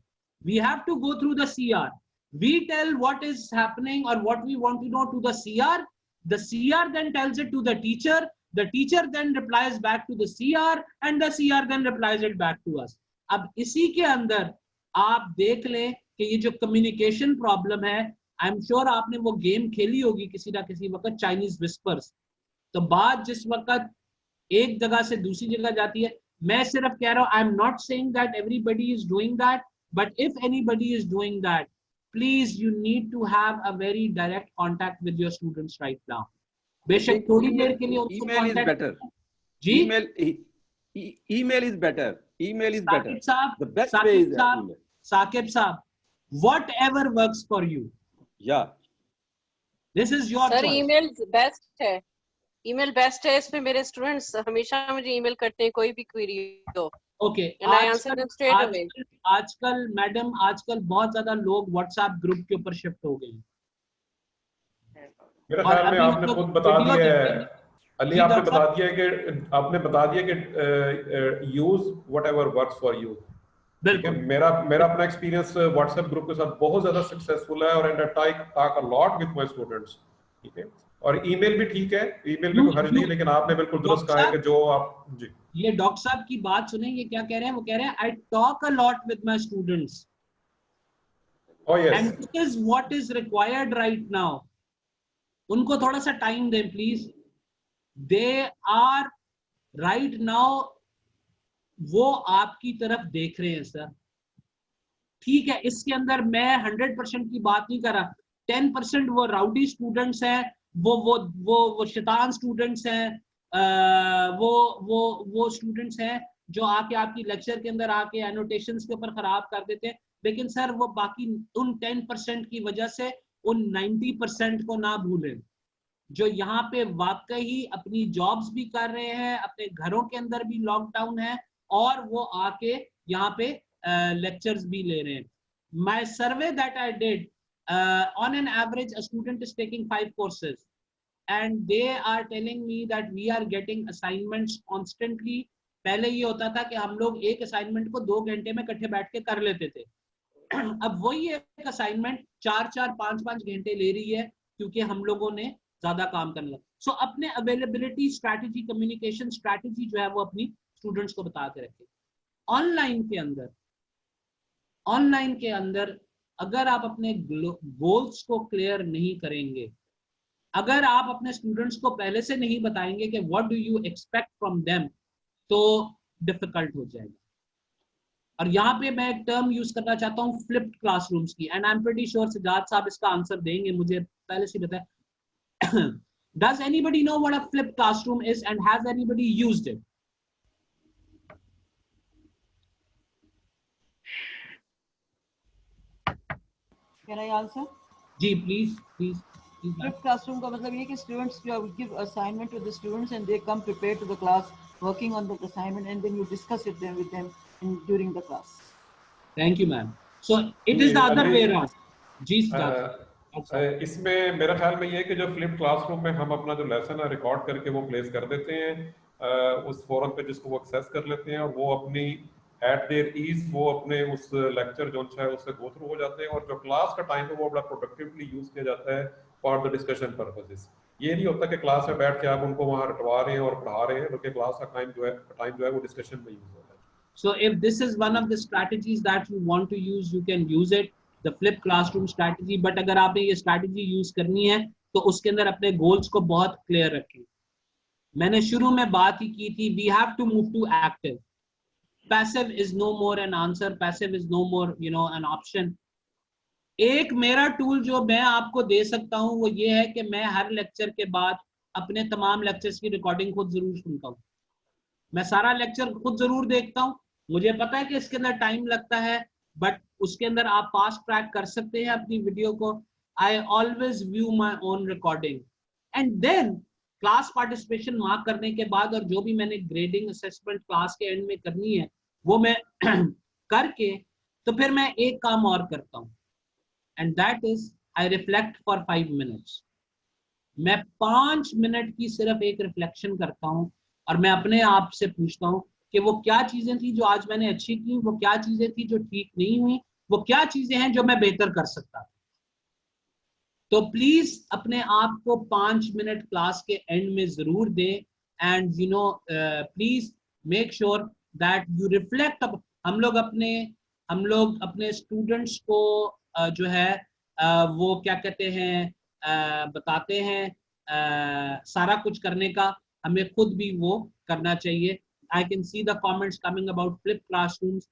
We have to go through the CR. We tell what is happening or what we want to know to the CR. The CR then tells it to the teacher. The teacher then replies back to the CR, and the CR then replies it back to us. अब इसी के अंदर आप देख लें कि ये जो कम्युनिकेशन प्रॉब्लम है, आई एम श्योर आपने वो गेम खेली होगी किसी ना किसी वक्त, चाइनीज विस्पर्स. तो बात जिस वक्त एक जगह से दूसरी जगह जाती है, मैं सिर्फ कह रहा हूँ, I am not saying that everybody is doing that, but if anybody is doing that, please you need to have a very direct contact with your students right now. बेशक थोड़ी देर के लिए उनको कॉन्टैक्ट. जी, email is better. Email is better. The best way is email. Saqib Saab, whatever works for you. Yeah. This is your Sir, choice. email best है. Email best है. इसमें मेरे students हमेशा मुझे email करते हैं कोई भी query हो. Okay. And I answer them straight away. आजकल मैडम, आजकल बहुत ज्यादा लोग WhatsApp ग्रुप के ऊपर शिफ्ट हो गए हैं. मेरे ख्याल में आपने खुद बता दिया है अली, आपने बता दिया कि use whatever works for you. ठीक है, मेरा अपना एक्सपीरियंस व्हाट्सएप ग्रुप के साथ बहुत ज्यादा सक्सेसफुल है, और and I talk a lot with my students, ठीक है, और ईमेल भी ठीक है, ईमेल में कोई हर्ज नहीं, लेकिन आपने बिल्कुल दुरुस्त कहा है कि जो आप जी ये डॉक्टर साहब की बात सुने, ये क्या कह रहे हैं, वो कह रहे हैं I talk a lot with my students, oh yes, and this is what is required right now. उनको थोड़ा सा टाइम दें please, they are right now, वो आपकी तरफ देख रहे हैं सर। ठीक है, इसके अंदर मैं 100% की बात नहीं कर रहा, 10% वो राउडी स्टूडेंट्स हैं, वो शैतान स्टूडेंट्स हैं, वो स्टूडेंट्स हैं जो आके आपकी लेक्चर के अंदर आके एनोटेशंस के ऊपर खराब कर देते हैं। लेकिन सर वो बाकी उन 10% की वजह से उन 90% को ना भूलें, जो यहाँ पे वाकई अपनी जॉब्स भी कर रहे हैं, अपने घरों के अंदर भी लॉकडाउन है, और वो आके यहाँ पे लेक्चर्स भी ले रहे हैं। My survey that I did, on an average, a student is taking 5 courses, and they are telling me that we are getting assignments constantly. पहले ये होता था कि हम लोग एक असाइनमेंट को 2 घंटे में इकट्ठे बैठ के कर लेते थे। अब वही एक असाइनमेंट 4-4, 5-5 घंटे ले रही है, क्योंकि हम लोगों ने ज्यादा काम करने लगा। सो अपने अवेलेबिलिटी स्ट्रैटेजी, कम्युनिकेशन स्ट्रैटेजी जो है वो अपनी स्टूडेंट्स को बता के रखें। ऑनलाइन के अंदर अगर आप अपने गोल्स को क्लियर नहीं करेंगे, अगर आप अपने स्टूडेंट्स को पहले से नहीं बताएंगे कि what do you expect from them, तो डिफिकल्ट हो जाएगा। और यहाँ पे मैं एक टर्म यूज करना चाहता हूँ फ्लिप्ड क्लासरूम्स की, and I am pretty sure Siddharth साहब इसका आंसर देंगे, मुझे पहले से पता है। Does anybody know what a flipped classroom is, and has anybody used it? Can I answer? Ji please. Flipped classroom का मतलब ये कि students जो give assignment to the students and they come prepared to the class working on that assignment, and then you discuss it then with them during the class. Thank you, ma'am. So it is the other way around. जी इसमें मेरा ख्याल में ये है कि जो flip classroom में हम अपना जो लेसन है रिकॉर्ड करके वो प्लेस कर देते हैं उस फोरम पे, जिसको वो एक्सेस कर लेते हैं, और वो अपनी एट देयर ईज वो अपने उस लेक्चर जो है उससे गो थ्रू हो जाते हैं, और जो क्लास का टाइम है वो बड़ा प्रोडक्टिवली यूज किया जाता है फॉर द डिस्कशन पर्पसेस। ये नहीं होता कि क्लास में बैठ के आप उनको वहाँ रटवा रहे हैं और पढ़ा रहे हैं, बल्कि क्लास का टाइम जो है वो डिस्कशन में यूज होता है। So if this is one of the strategies that you want to use, you can use it, the flip classroom strategy. But अगर आपने ये strategy use करनी है तो उसके अंदर अपने goals को बहुत clear रखें। मैंने शुरू में बात ही की थी, we have to move to active. Passive is no more an answer. Passive is no more, an option. एक मेरा टूल जो मैं आपको दे सकता हूँ वो ये है कि मैं हर लेक्चर के बाद अपने तमाम लेक्चर्स की रिकॉर्डिंग खुद जरूर सुनता हूँ। मैं सारा लेक्चर खुद जरूर देखता हूँ, मुझे पता है कि इसके अंदर टाइम लगता है, बट उसके अंदर आप फास्ट ट्रैक कर सकते हैं अपनी वीडियो को। I always view my own recording, and then class participation mark करने के बाद, और जो भी मैंने ग्रेडिंग असेसमेंट क्लास के एंड में करनी है वो मैं करके, तो फिर मैं एक काम और करता हूँ, and that is I reflect for 5 minutes. मैं 5 मिनट की सिर्फ एक रिफ्लेक्शन करता हूँ, और मैं अपने आप से पूछता हूँ कि वो क्या चीजें थी जो आज मैंने अच्छी की, वो क्या चीजें थी जो ठीक नहीं हुई, वो क्या चीजें हैं जो मैं बेहतर कर सकता था। तो प्लीज अपने आप को 5 मिनट क्लास के एंड में जरूर दें, and please make sure that you reflect. हम लोग अपने स्टूडेंट्स को जो है वो क्या कहते हैं बताते हैं सारा कुछ करने का, हमें खुद भी वो करना चाहिए। I can see the comments coming about flip classrooms.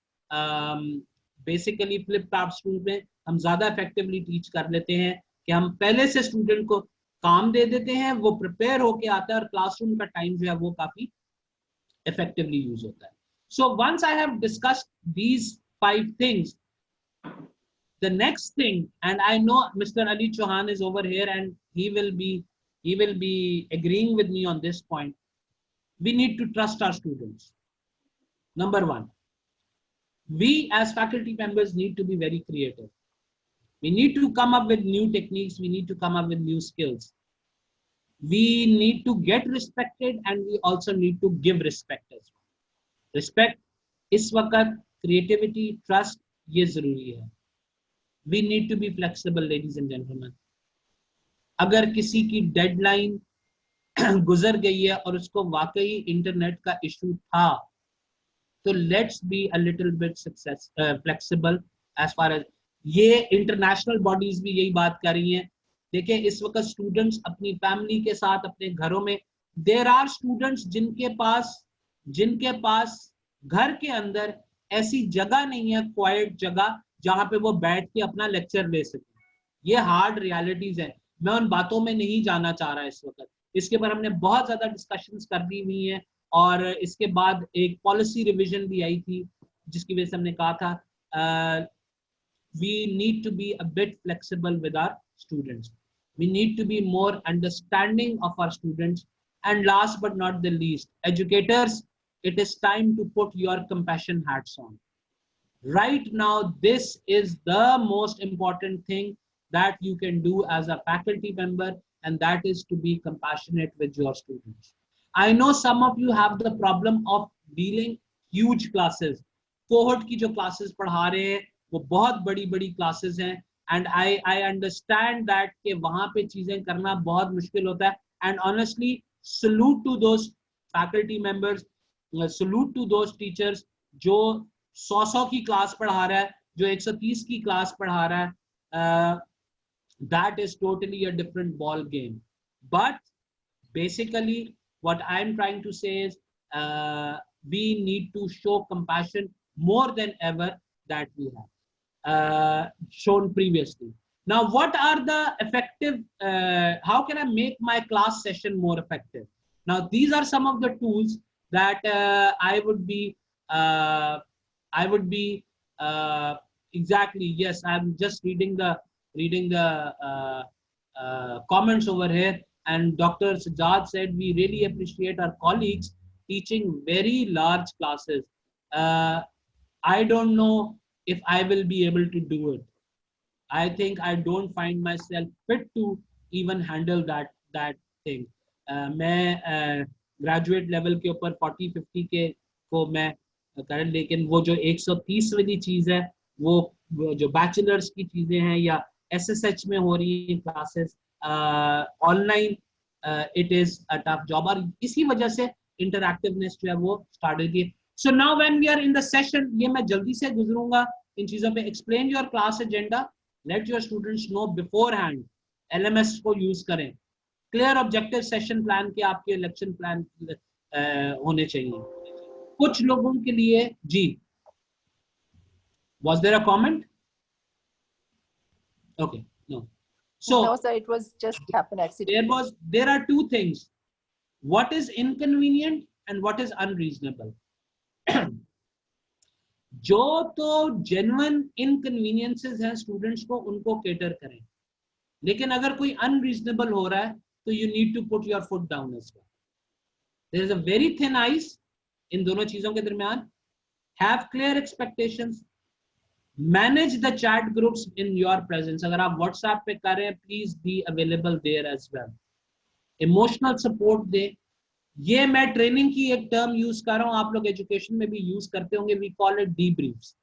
Basically flip classrooms में हम ज़्यादा effectively teach कर लेते हैं कि हम पहले से student को काम दे देते हैं, वो prepare होके आता है, और classroom का time जो है वो काफ़ी effectively use होता है। So once I have discussed these 5 things, the next thing, and I know Mr. Ali Chauhan is over here and he will be agreeing with me on this point. We need to trust our students. Number 1, we as faculty members need to be very creative. We need to come up with new techniques. We need to come up with new skills. We need to get respected, and we also need to give respect as well. Respect इस वक्त creativity, trust, ये जरूरी है। We need to be flexible ladies and gentleman. अगर किसी की deadline गुजर गई है और उसको वाकई इंटरनेट का इशू था, तो let's be a little bit flexible as far as. ये इंटरनेशनल बॉडीज भी यही बात कर रही हैं। देखिए इस वक्त स्टूडेंट्स अपनी फैमिली के साथ अपने घरों में, देयर आर स्टूडेंट्स जिनके पास घर के अंदर ऐसी जगह नहीं है, क्वाइट जगह, जहां पे वो बैठ के अपना लेक्चर ले सके। ये हार्ड रियलिटीज है। मैं उन बातों में नहीं जाना चाह रहा इस वक्त। इसके पर हमने बहुत ज्यादा डिस्कशंस कर दी हुई हैं, और इसके बाद एक पॉलिसी रिवीजन भी आई थी जिसकी वजह से हमने कहा था we need to be a bit flexible with our students. We need to be more understanding of our students. And last but not the least, educators, it is time to put your compassion hats on. Right now, this is the most important thing that you can do as a faculty member, and that is to be compassionate with your students. I know some of you have the problem of dealing huge classes. Cohort की जो classes पढ़ा रहे हैं वो बहुत बड़ी बड़ी classes हैं, एंड आई अंडरस्टैंड दैट कि वहां पे चीजें करना बहुत मुश्किल होता है। And honestly salute to those faculty members, salute to those teachers जो 100 की क्लास पढ़ा रहा है, जो 130 की क्लास पढ़ा रहा है। That is totally a different ball game. But basically what I am trying to say is we need to show compassion more than ever that we have shown previously. Now, what are the effective, how can I make my class session more effective? Now, these are some of the tools that I would be exactly, yes, I'm just reading the comments over here, and Dr. Sajjad said, we really appreciate our colleagues teaching very large classes. I don't know if I will be able to do it. I think I don't find myself fit to even handle that thing. मैं graduate level के ऊपर 40-50 के को मैं कर, लेकिन वो जो 130 वाली चीज है, वो जो बैचलर्स की चीजें हैं या SSH में हो रही है classes online, it is a tough job, और इसी वजह से इंटरएक्टिवनेस जो है वो स्टार्ट होगी। So now when we are in the session, ये मैं जल्दी से गुजरूंगा इन चीजों पे। Explain your class agenda, let your students know beforehand, LMS को यूज करें। क्लियर ऑब्जेक्टिव सेशन प्लान के आपके इलेक्शन प्लान होने चाहिए। कुछ लोगों के लिए जी, was there a comment? Okay, no. So no, sir, it was just happened accidentally. There are two things. What is inconvenient and what is unreasonable? जो तो genuine inconveniences हैं स्टूडेंट्स को, उनको cater करें, लेकिन अगर कोई unreasonable हो रहा है तो you need to put your foot down as well. There is a very thin ice इन दोनों चीजों के दरमियान. Have clear expectations. Manage the chat groups in your presence. अगर आप WhatsApp पे कर रहे हैं, please be available there as well. Emotional support दे। ये मैं ट्रेनिंग की एक टर्म यूज कर रहा हूँ, आप लोग एजुकेशन में भी यूज करते होंगे, वी कॉल इट डीब्रीफ्स।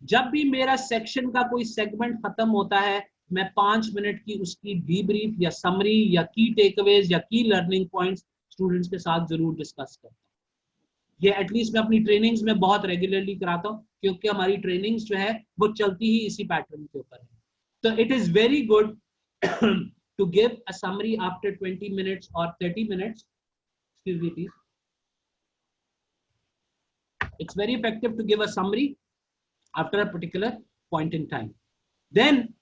जब भी मेरा सेक्शन का कोई सेगमेंट खत्म होता है, मैं 5 मिनट की उसकी डीब्रीफ या समरी या की टेकअवेज या की लर्निंग पॉइंट्स स्टूडेंट्स के साथ जरूर डिस्कस करता हूँ। ये एटलीस्ट मैं अपनी ट्रेनिंग्स में बहुत रेगुलरली कराता हूँ, क्योंकि हमारी ट्रेनिंग्स जो है वो चलती ही इसी पैटर्न के ऊपर है। तो it is very good to give a summary after 20 minutes or 30 minutes. Excuse me, please. It's very effective to give a summary after a particular point in time. Then,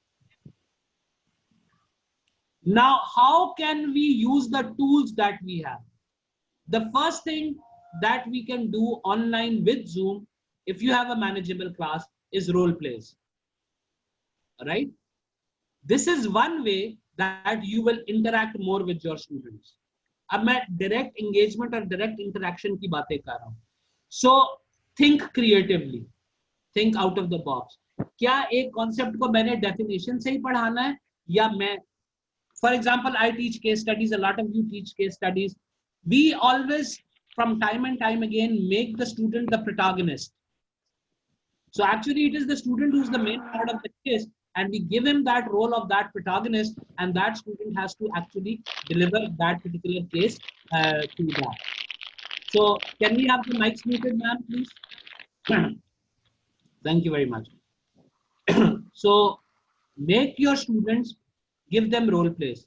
now how can we use the tools that we have? The first thing that we can do online with Zoom, if you have a manageable class, is role plays. All right? This is one way that you will interact more with your students. अब मैं direct engagement और direct interaction की बातें कर रहा हूँ. So think creatively, think out of the box. क्या एक concept को मैंने definition से ही पढ़ाना है, या मैं, for example, I teach case studies, a lot of you teach case studies. We always, from time and time again, make the student the protagonist. So actually it is the student who's the main part of the case, and we give him that role of that protagonist, and that student has to actually deliver that particular case to that. So can we have the mics muted, ma'am, please? Thank you very much. So make your students, give them role plays.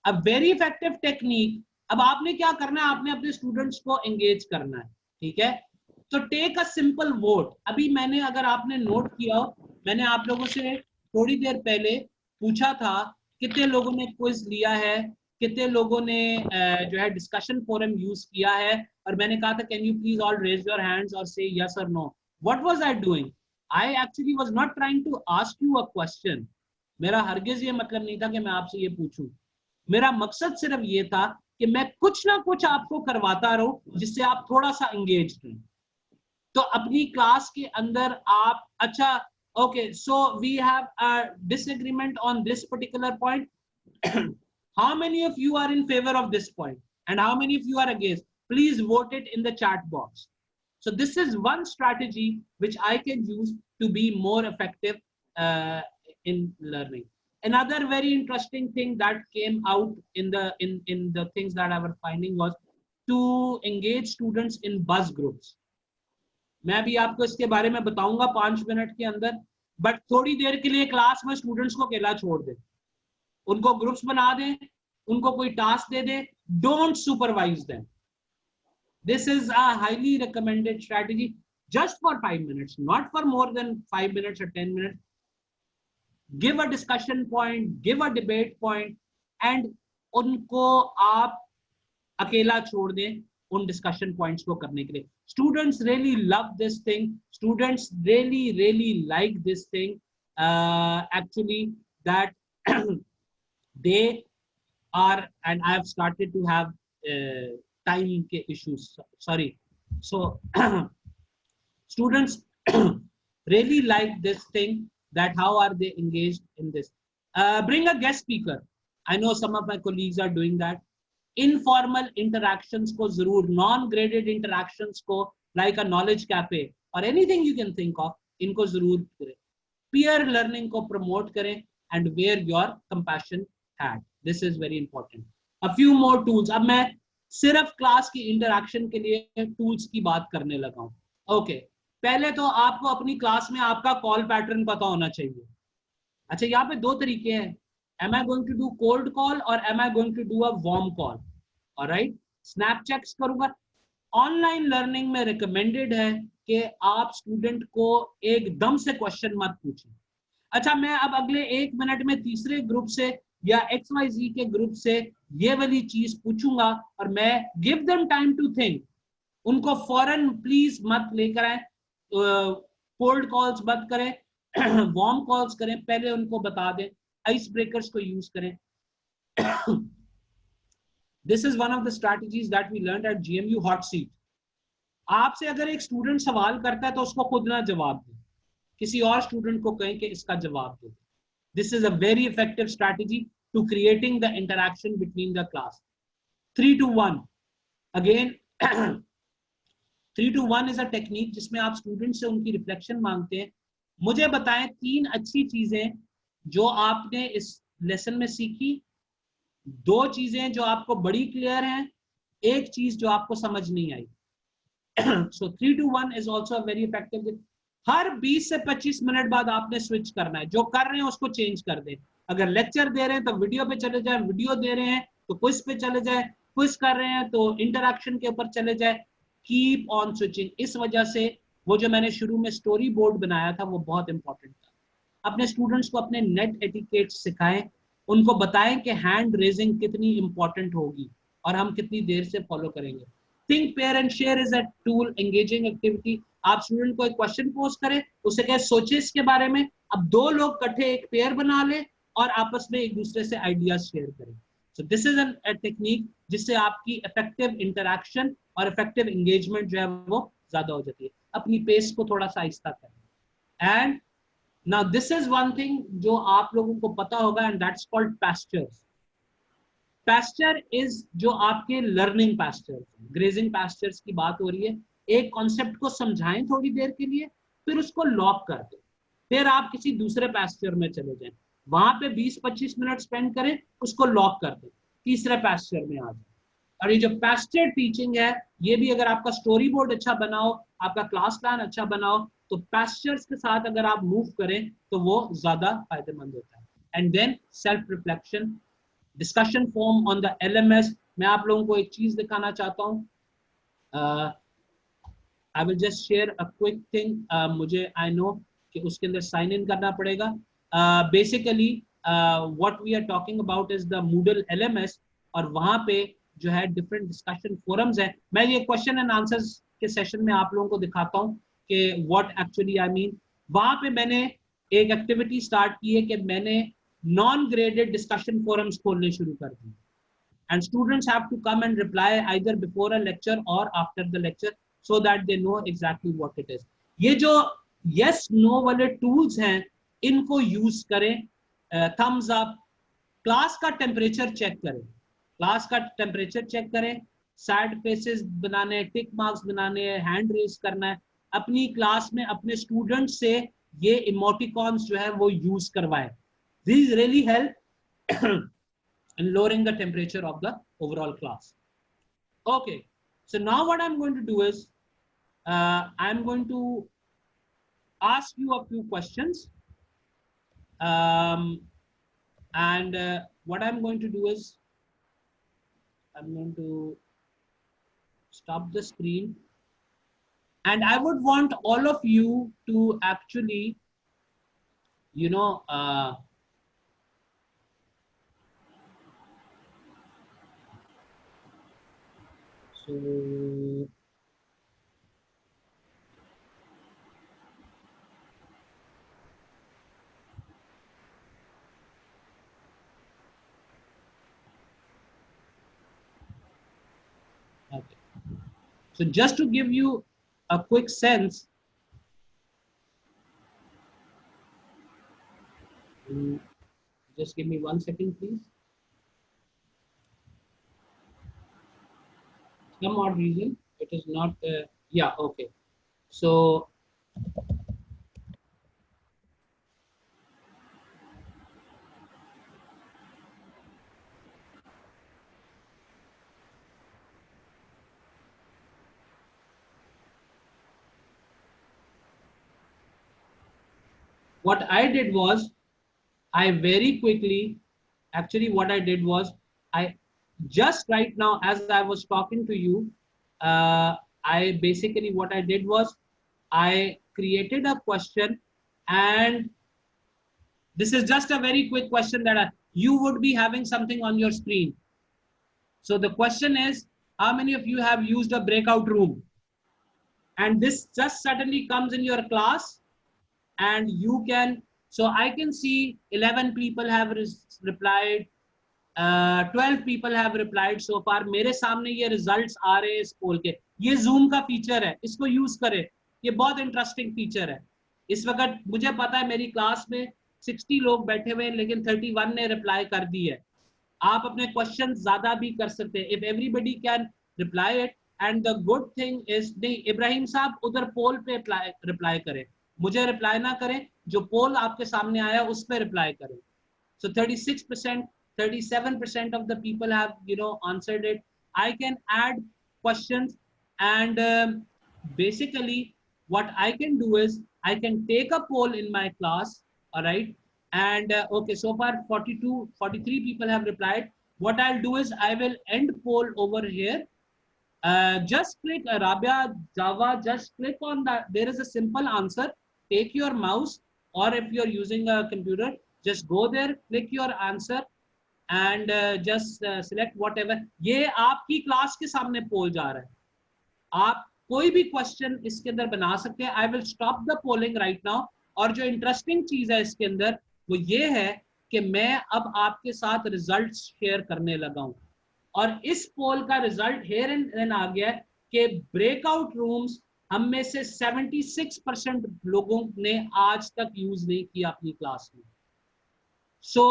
A very effective technique. अब आपने क्या करना है, आपने अपने students को engage करना है, ठीक है? तो टेक अ सिंपल वोट. अभी मैंने, अगर आपने नोट किया हो, मैंने आप लोगों से थोड़ी देर पहले पूछा था कितने लोगों ने क्विज लिया है, कितने लोगों ने जो है डिस्कशन फोरम यूज किया है, और मैंने कहा था can you please all raise your hands और से यस और no. What was I doing? I actually was not trying to ask you a question. मेरा हरगिज ये मतलब नहीं था कि मैं आपसे ये पूछूं. मेरा मकसद सिर्फ ये था कि मैं कुछ ना कुछ आपको करवाता रहूं जिससे आप थोड़ा सा एंगेज रहें. तो अपनी क्लास के अंदर आप, अच्छा okay, so we have a disagreement on this particular point. How many of you are in favor of this point and how many of you are against? Please vote it in the chat box. So this is one strategy which I can use to be more effective in learning. Another very interesting thing that came out in the things that I was finding was to engage students in buzz groups. मैं भी आपको इसके बारे में बताऊंगा 5 minute के अंदर, but थोड़ी देर के लिए क्लास में स्टूडेंट्स को अकेला छोड़ दें, उनको ग्रुप्स बना दें, उनको कोई टास्क दे दें. Don't supervise them. This is a highly recommended strategy, just for 5 minutes, not for more than 5 minutes or 10 minutes. Give a discussion point, give a debate point, and उनको आप अकेला छोड़ दें उन डिस्कशन पॉइंट्स को करने के लिए. Students really love this thing. Students really like this thing actually, that they are, and I have started to have time issues, sorry. So students really like this thing, that how are they engaged in this. Bring a guest speaker. I know some of my colleagues are doing that. Informal interactions ko zarur, non-graded interactions ko, like a knowledge cafe or anything you can think of, inko zarur kare. Peer learning ko promote kare and wear your compassion hat. This is very important. A few more tools. अब मैं सिर्फ class की interaction के लिए tools की बात करने लगा हूँ. ओके, पहले तो आपको अपनी क्लास में आपका कॉल पैटर्न पता होना चाहिए. अच्छा, यहाँ पे 2 तरीके हैं. Am I going to do cold call or am I going to do a warm call? Alright, snap checks करूंगा. ऑनलाइन लर्निंग में रिकमेंडेड है कि आप स्टूडेंट को एकदम से क्वेश्चन मत पूछें. अच्छा, मैं अब अगले 1 मिनट में तीसरे ग्रुप से या XYZ के ग्रुप से ये वाली चीज पूछूंगा और मैं give them time to think. उनको फौरन प्लीज मत लेकर आए, कोल्ड कॉल्स मत करें, वार्म कॉल्स करें, पहले उनको बता दें, आइस ब्रेकर्स को यूज करें. This is one of the strategies that we learned at GMU hot seat. आपसे अगर एक स्टूडेंट सवाल करता है तो उसको खुद ना जवाब दें, किसी और स्टूडेंट को कहें कि इसका जवाब दे. This is a very effective strategy to creating the interaction between the class. 3 to 1. Again, 3 to 1 is a technique जिसमें आप स्टूडेंट से उनकी रिफ्लेक्शन मांगते हैं. मुझे बताएं 3 अच्छी चीजें जो आपने इस लेसन में सीखी, 2 चीजें जो आपको बड़ी क्लियर हैं, 1 चीज जो आपको समझ नहीं आई. So 3 to 1 is also a very effective. हर 20 से 25 मिनट बाद आपने स्विच करना है. जो कर रहे हैं उसको चेंज कर दें. अगर लेक्चर दे रहे हैं तो वीडियो पे चले जाए, वीडियो दे रहे हैं तो क्विज पे चले जाए, क्विज कर रहे हैं तो इंटरैक्शन के ऊपर चले जाए. Keep on switching. इस वजह से वो जो मैंने शुरू में स्टोरी बोर्ड बनाया था वो बहुत इंपॉर्टेंट था. अपने स्टूडेंट्स को अपने नेट एटिकेट सिखाएं, उनको बताएं कि हैंड रेजिंग कितनी इंपॉर्टेंट होगी और हम कितनी देर से फॉलो करेंगे. Think pair and share is a tool, engaging activity. आप स्टूडेंट को एक क्वेश्चन पोज करें, उसे कहे सोचे इसके बारे में. अब 2 लोग इकट्ठे एक पेयर बना ले और आपस में एक दूसरे से आइडियाज शेयर करें. So this is a technique जिससे आपकी इफेक्टिव इंटरैक्शन और इफेक्टिव एंगेजमेंट जो है वो ज्यादा हो जाती है. अपनी पेस को थोड़ा सा आहिस्ता करें. And now this is one thing जो आप लोगों को पता होगा, and that's called postures. Posture is जो आपके लर्निंग पास्चर्स, ग्रेजिंग पास्चर्स की बात हो रही है. एक कॉन्सेप्ट को समझाएं थोड़ी देर के लिए, फिर उसको लॉक कर दें, फिर आप किसी दूसरे पैसेंजर में चले जाएं, वहां पे 20-25 मिनट स्पेंड करें, उसको लॉक कर दें, तीसरे पैसेंजर में आ जाए। और ये जो पैसेंजर टीचिंग है, ये भी अगर आपका स्टोरी बोर्ड अच्छा बनाओ, आपका क्लास प्लान अच्छा बनाओ, तो पैसेंजर्स के साथ अगर आप मूव करें तो वो ज्यादा फायदेमंद होता है। And then self reflection, discussion form on the LMS। मैं आप लोगों को एक चीज दिखाना चाहता हूँ, I will just share a quick thing. मुझे आई नो कि उसके अंदर साइन इन करना पड़ेगा। Basically what we are talking about is the Moodle LMS, और वहां पे जो है डिफरेंट डिस्कशन फोरम्स है। मैं ये क्वेश्चन एंड आंसर्स के सेशन में आप लोगों को दिखाता हूँ कि व्हाट एक्चुअली आई मीन। वहां पे मैंने एक एक्टिविटी स्टार्ट की है कि मैंने नॉन ग्रेडेड डिस्कशन फोरम्स खोलने शुरू कर दिए, and students have to come and reply either before a lecture or after the lecture so that they know exactly what it is. ये जो yes no वाले tools हैं, इनको यूज करें। thumbs up, क्लास का टेम्परेचर चेक करें, class का temperature check करें, सैड फेसेस बनाने, टिक मार्क्स बनाने, हैंड रेज करना है। अपनी क्लास में अपने स्टूडेंट्स से ये इमोटिकॉन्स जो है वो यूज करवाएं। These really help in lowering the temperature of the overall class. Okay, so now what I'm going to do is I'm going to ask you a few questions, and what I'm going to do is I'm going to stop the screen, and I would want all of you to actually, you know, so okay. So just to give you a quick sense, just give me 1 second, please. Some odd reason it is not yeah, okay, so what I did was I very quickly, actually what I did was I just right now as I was talking to you, I basically what I did was I created a question, and this is just a very quick question that you would be having something on your screen. So the question is, how many of you have used a breakout room? And this just suddenly comes in your class, and you can, so I can see 11 people have replied, 12 people have replied so far. मेरे सामने ये results आ रहे हैं इस poll के। ये Zoom का feature है, इसको use करें, ये बहुत interesting feature है। इस वक्त मुझे पता है मेरी क्लास में 60 लोग बैठे हुए हैं, लेकिन 31 ने reply कर दी है। आप अपने question ज्यादा भी कर सकते हैं, if everybody can reply it, and the good thing is, नहीं इब्राहिम साहब उधर poll पे reply करें, मुझे reply ना करें, जो poll आपके सामने आया उस पे reply करें। So 36%, 37% of the people have, you know, answered it. I can add questions, and basically what I can do is I can take a poll in my class, all right, and okay, so far 43 people have replied. What I'll do is I will end poll over here. Just click Rabia Java, just click on that. There is a simple answer. Take your mouse, or if you're using a computer, just go there, click your answer, and just select whatever. ये आपकी class के सामने पोल जा रहा है, आप कोई भी क्वेश्चन इसके अंदर बना सकते हैं। I will stop the polling right now. और जो इंटरेस्टिंग चीज है इसके अंदर वो ये है कि मैं अब आपके साथ रिजल्ट्स शेयर करने लगा हूं, और इस पोल का रिजल्ट हेयर एंड देन आ गया है कि ब्रेकआउट रूम्स हम में से 76% लोगों ने आज तक यूज नहीं किया अपनी क्लास में। सो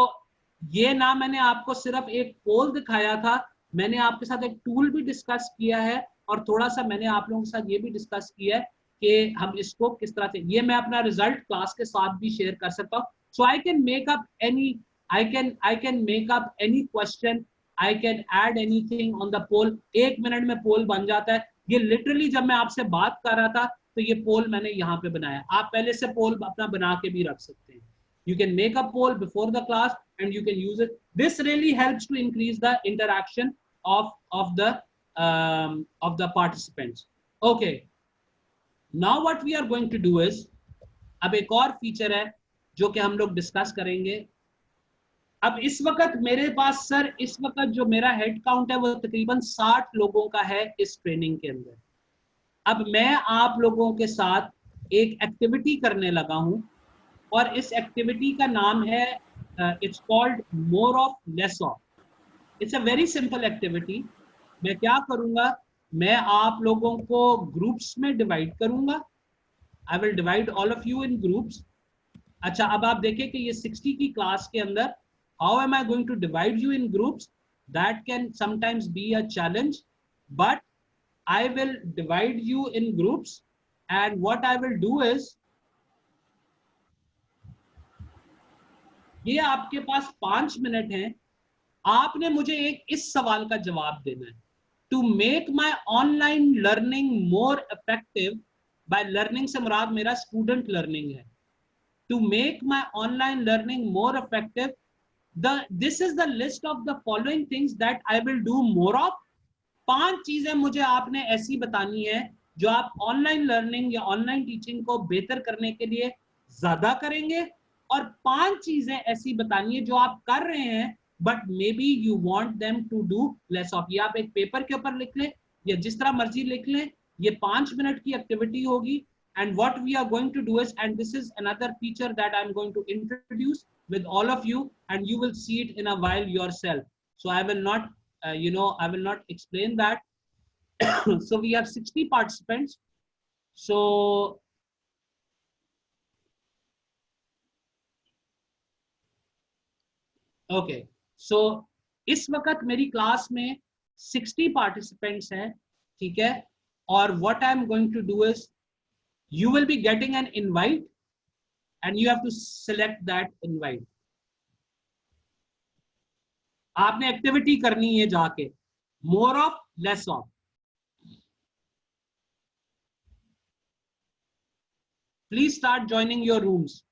ये ना मैंने आपको सिर्फ एक पोल दिखाया था, मैंने आपके साथ एक टूल भी डिस्कस किया है, और थोड़ा सा मैंने आप लोगों के साथ ये भी डिस्कस किया है कि हम इसको किस तरह से, ये मैं अपना रिजल्ट क्लास के साथ भी शेयर कर सकता हूँ. So I can make up any, I can make up any question, I can add anything on the poll. 1 minute में पोल बन जाता है. ये लिटरली जब मैं आपसे बात कर रहा था तो ये पोल मैंने यहाँ पे बनाया. आप पहले से पोल अपना बना के भी रख सकते हैं. You can make a poll before the class and you can use it. This really helps to increase the interaction of the participants. Okay. Now what we are going to do is, अब एक और feature है जो कि हम लोग discuss करेंगे. अब इस वक्त मेरे पास सर, इस वक्त जो मेरा हेड काउंट है वो तकरीबन 60 लोगों का है इस ट्रेनिंग के अंदर. अब मैं आप लोगों के साथ एक एक्टिविटी करने लगा हूं और इस एक्टिविटी का नाम है it's called more of less of. It's a very simple activity. मैं क्या करूंगा, मैं आप लोगों को ग्रुप्स में डिवाइड करूंगा. I will divide all of you in groups. अच्छा, अब आप देखें कि ये 60 की क्लास के अंदर how am I going to divide you in groups? That can sometimes be a challenge, but I will divide you in groups, and what I will do is, ये आपके पास 5 मिनट हैं. आपने मुझे एक इस सवाल का जवाब देना है. To make my online learning more effective, by learning से मुराद मेरा student learning है. To make my online learning more effective, this is the list of the following things that I will do more of. 5 चीजें मुझे आपने ऐसी बतानी है जो आप ऑनलाइन लर्निंग या ऑनलाइन टीचिंग को बेहतर करने के लिए ज्यादा करेंगे, और 5 चीजें ऐसी बतानी है जो आप कर रहे हैं but maybe you want them to do less of. ये आप एक पेपर के ऊपर लिख लें या जिस तरह मर्जी लिख लें. ये 5 मिनट की एक्टिविटी होगी. And what we are going to do is, and this is another feature that I'm going to introduce with all of you, and you will see it in a while yourself. So I will not, I will not explain that. So we have 60 participants. So okay. So इस वक्त मेरी class में 60 participants हैं, ठीक है? और what I'm going to do is, you will be getting an invite and you have to select that invite. आपने activity करनी है जाके, more of less of. Please start joining your rooms.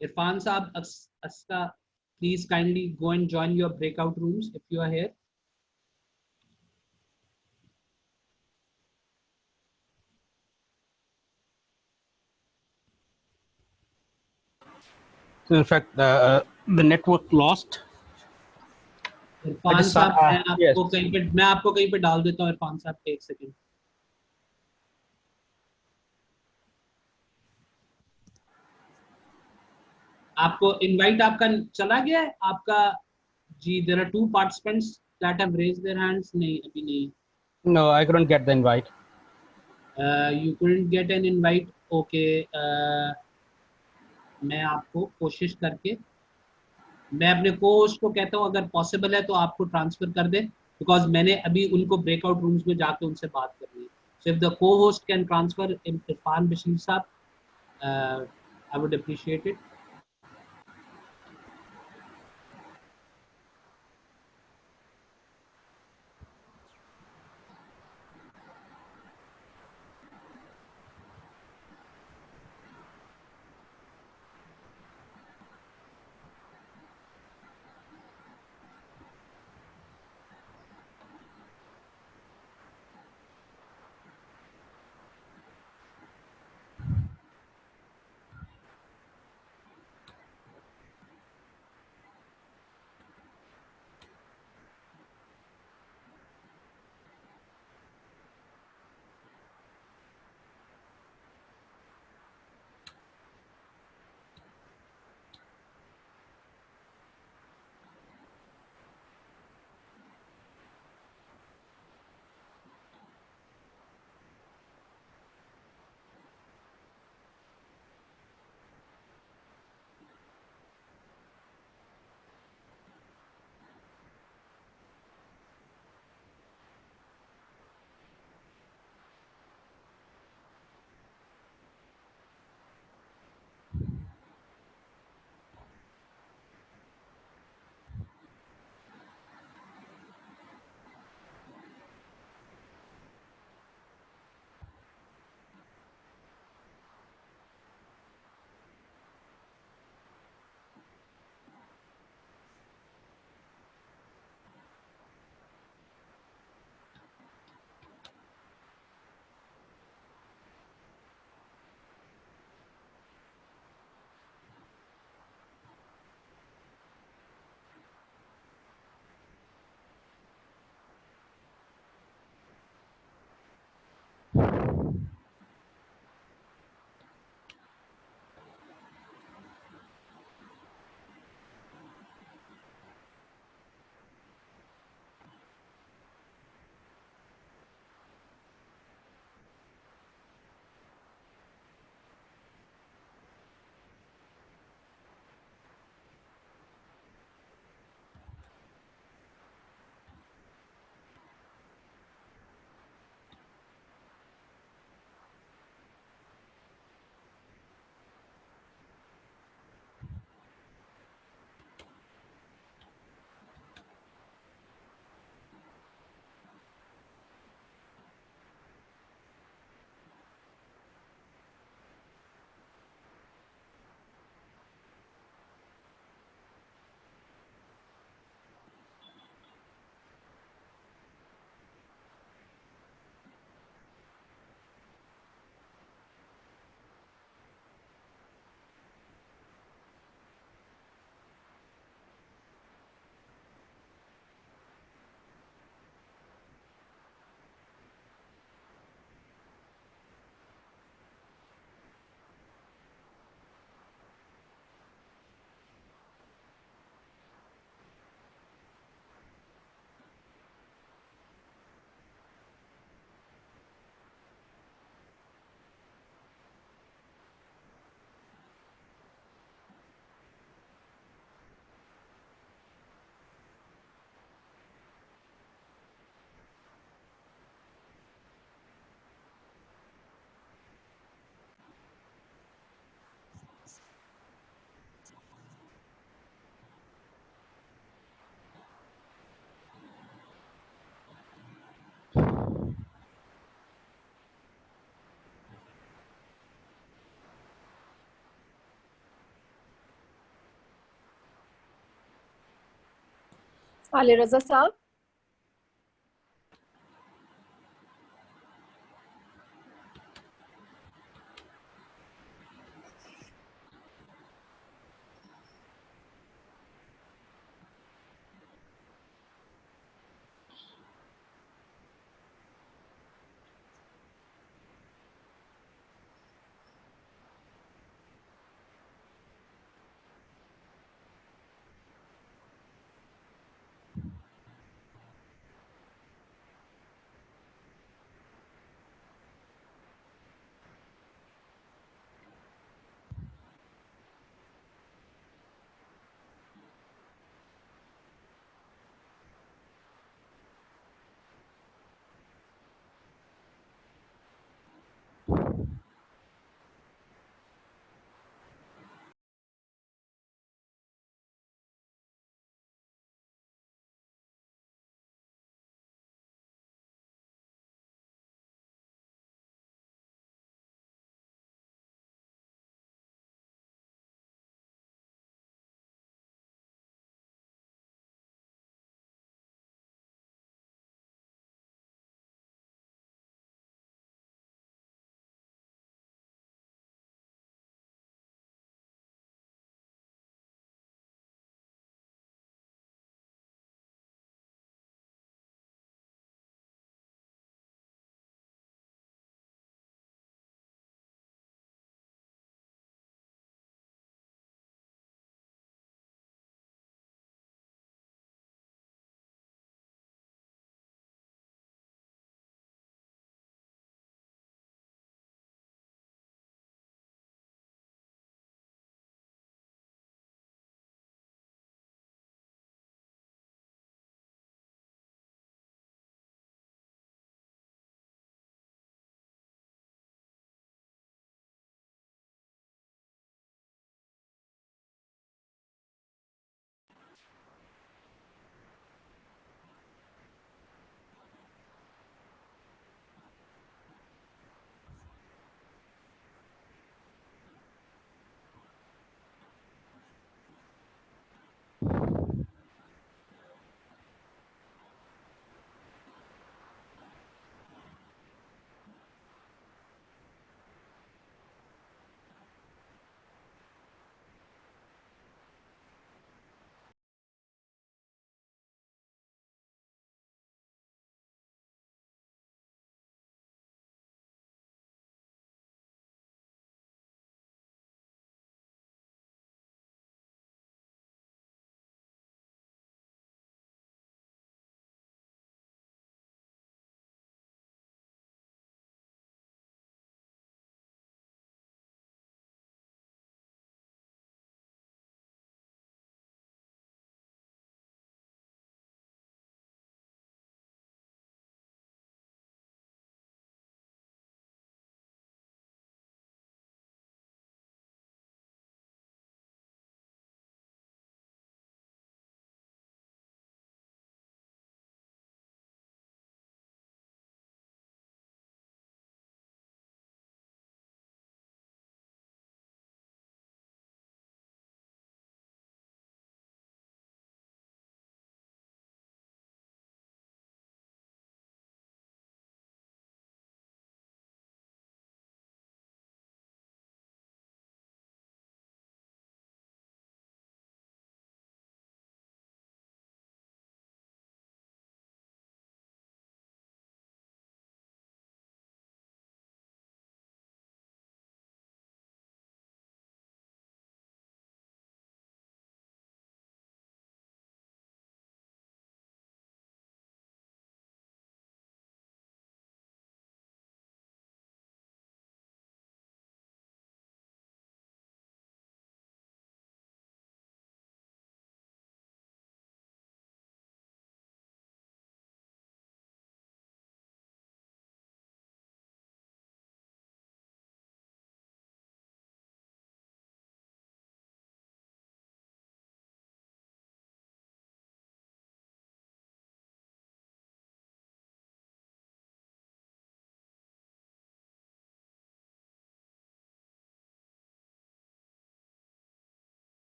Irfan Saab, Aska, please kindly go and join your breakout rooms if you are here. So in fact, the network lost. Irfan साहब, मैं आपको कहीं पे डाल देता हूँ. इरफान साहब, एक सेकंड. आपको इनवाइट आपका चला गया है आपका जी. There are 2 participants that have raised their hands. नहीं, अभी नहीं. No, I couldn't get the invite. You couldn't get an invite. Okay. मैं आपको कोशिश करके, मैं अपने को-होस्ट को कहता हूँ अगर पॉसिबल है तो आपको ट्रांसफर कर दे, बिकॉज मैंने अभी उनको ब्रेकआउट रूम्स में जाके उनसे बात करनी है. So if the cohost can transfer Irfan Bashir साहब, I would appreciate it. Ali Raza Saab.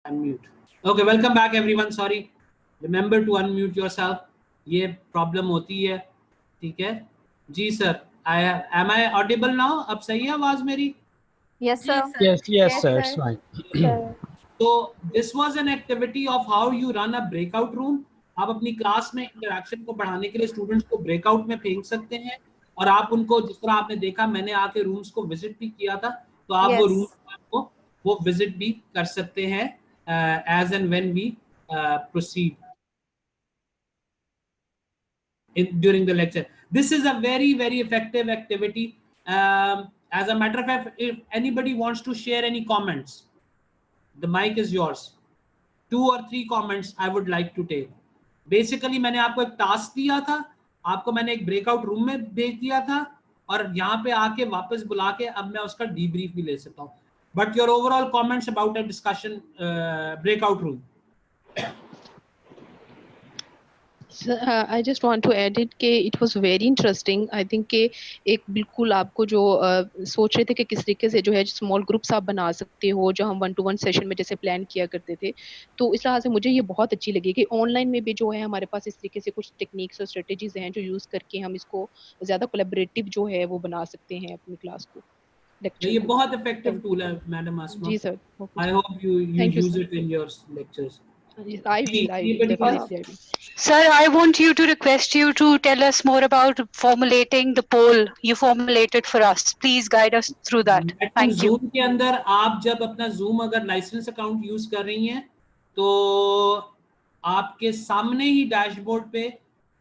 unmute. Okay, welcome back everyone. Sorry, remember to unmute yourself. ये प्रॉब्लम होती है, ठीक है जी sir. Am I audible now? अब सही है आवाज मेरी? Yes sir. Yes sir, it's fine. So this was an activity of how you run a breakout room. आप अपनी क्लास में इंटरेक्शन को बढ़ाने के लिए स्टूडेंट्स को ब्रेकआउट में फेंक सकते हैं, और आप उनको, जिस तरह आपने देखा मैंने आके रूम्स को विजिट भी किया था, तो आप वो रूम को वो विजिट भी कर सकते हैं as and when we proceed during the lecture. This is a very effective activity. As a matter of fact, if anybody wants to share any comments, the mic is yours. 2 or 3 comments I would like to take. Basically मैंने आपको एक task दिया था, आपको मैंने एक breakout room में भेज दिया था, और यहाँ पे आके वापस बुला के अब मैं उसका डीब्रीफ भी ले सकता हूँ. But your overall comments about a discussion breakout room. So, I just want to add it कि it was very interesting. I think कि एक बिल्कुल आपको जो सोच रहे थे कि किस तरीके से जो है स्मॉल ग्रुप्स आप बना सकते हो, जो हम 1-to-1 सेशन में जैसे प्लान किया करते थे, तो इस तरह से मुझे ये बहुत अच्छी लगी कि ऑनलाइन में भी जो है हमारे पास इस तरीके से कुछ टेक्निक्स और स्ट्रेटेजीज हैं जो यूज करके हम इसको ज़्यादा कोलैबोरेटिव जो है वो बना सकते हैं अपनी क्लास को. ये बहुत इफेक्टिव टूल है मैडम आसमा. जी sir. I hope you use it in your lectures. I will. Sir, I want you to request you to tell us more about formulating the poll you formulated for us. Please guide us through that. Thank you. Zoom के अंदर आप जब अपना Zoom अगर licence account use कर रही हैं, तो आपके सामने ही डैशबोर्ड पे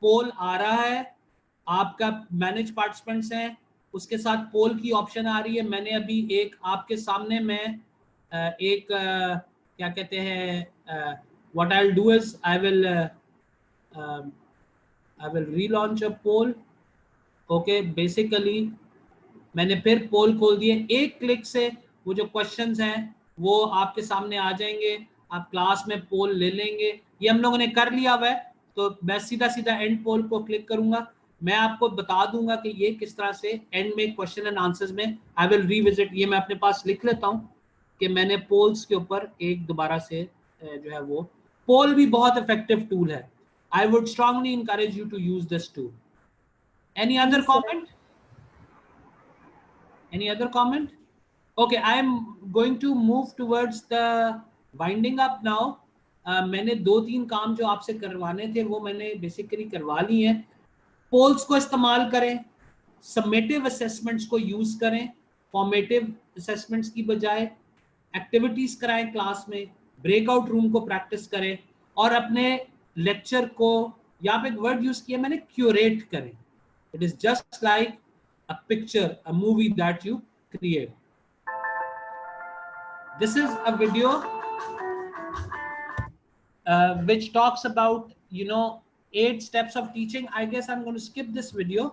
पोल आ रहा है, आपका मैनेज पार्टिसिपेंट्स हैं, उसके साथ पोल की ऑप्शन आ रही है. मैंने अभी एक आपके सामने में एक क्या कहते हैं, what I'll do is I will relaunch a poll. Okay, basically मैंने फिर पोल खोल दिए. एक क्लिक से वो जो क्वेश्चंस हैं वो आपके सामने आ जाएंगे, आप क्लास में पोल ले लेंगे. ये हम लोगों ने कर लिया हुआ है, तो मैं सीधा एंड पोल को क्लिक करूंगा. मैं आपको बता दूंगा कि ये किस तरह से एंड में क्वेश्चन एंड आंसर्स में आई विल रिविजिट. ये मैं अपने पास लिख लेता हूँ कि मैंने पोल्स के ऊपर एक दोबारा से जो है वो पोल भी बहुत इफेक्टिव टूल है. I would strongly encourage you to use this tool. Any other comment? Any other comment? Okay, I am going to move towards the winding up now. मैंने 2-3 काम जो आपसे करवाने थे वो मैंने बेसिकली करवा ली हैं. पोल्स को इस्तेमाल करें, समेटिव असेसमेंट्स को यूज करें, फॉर्मेटिव असेसमेंट्स की बजाय एक्टिविटीज कराएं क्लास में, ब्रेकआउट रूम को प्रैक्टिस करें, और अपने लेक्चर को, यहाँ पे एक वर्ड यूज किया मैंने, क्यूरेट करें. It is just like a picture, a movie that you create. This is a video which talks about 8 steps of teaching. I guess I'm going to skip this video.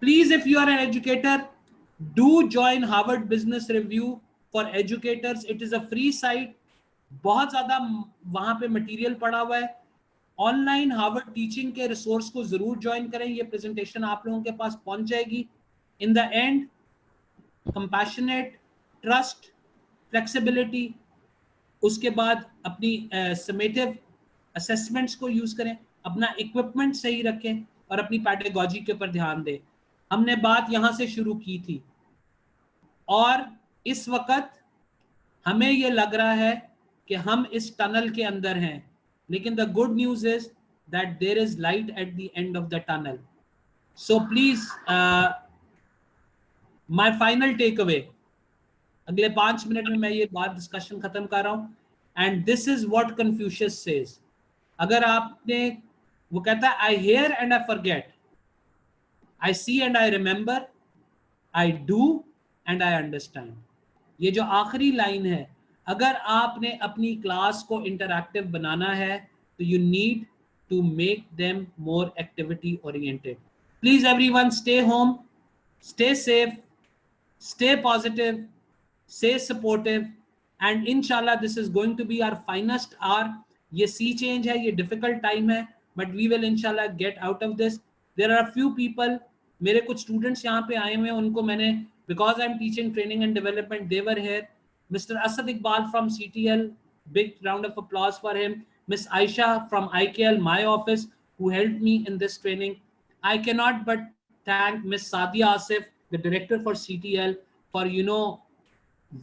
Please, if you are an educator, do join Harvard Business Review for educators. It is a free site. बहुत ज्यादा वहां पे material पड़ा हुआ है. Online Harvard teaching के resource को जरूर ज्वाइन करें. ये प्रेजेंटेशन आप लोगों के पास पहुंच जाएगी. In the end, compassionate, trust, flexibility, उसके बाद अपनी समेटिव असेसमेंट्स को यूज करें, अपना इक्विपमेंट सही रखें, और अपनी पैडागॉजी के ऊपर ध्यान दें. हमने बात यहां से शुरू की थी, और इस वक्त हमें ये लग रहा है कि हम इस टनल के अंदर हैं, लेकिन the good news is that there is light at the end of the tunnel. So please, my final takeaway, अगले 5 मिनट में मैं ये बात डिस्कशन खत्म कर रहा हूं. And this is what Confucius says. अगर आपने, वो कहता है I hear and I forget, I see and I remember, I do and I understand. ये जो आखिरी लाइन है, अगर आपने अपनी क्लास को इंटरैक्टिव बनाना है तो you need to make them more activity oriented. Please everyone, stay home, stay safe, stay positive, stay supportive, and inshallah this is going to be our finest hour. ये sea change है, ये difficult time है, but we will inshallah get out of this. There are a few people, मेरे कुछ students यहाँ पे आए हुए हैं, उनको मैंने, because I'm teaching training and development, they were here, Mr. Asad Iqbal from CTL, big round of applause for him. Miss Aisha from IKL, my office, who helped me in this training. I cannot but thank Miss Sadia Asif, the director for CTL, for, you know,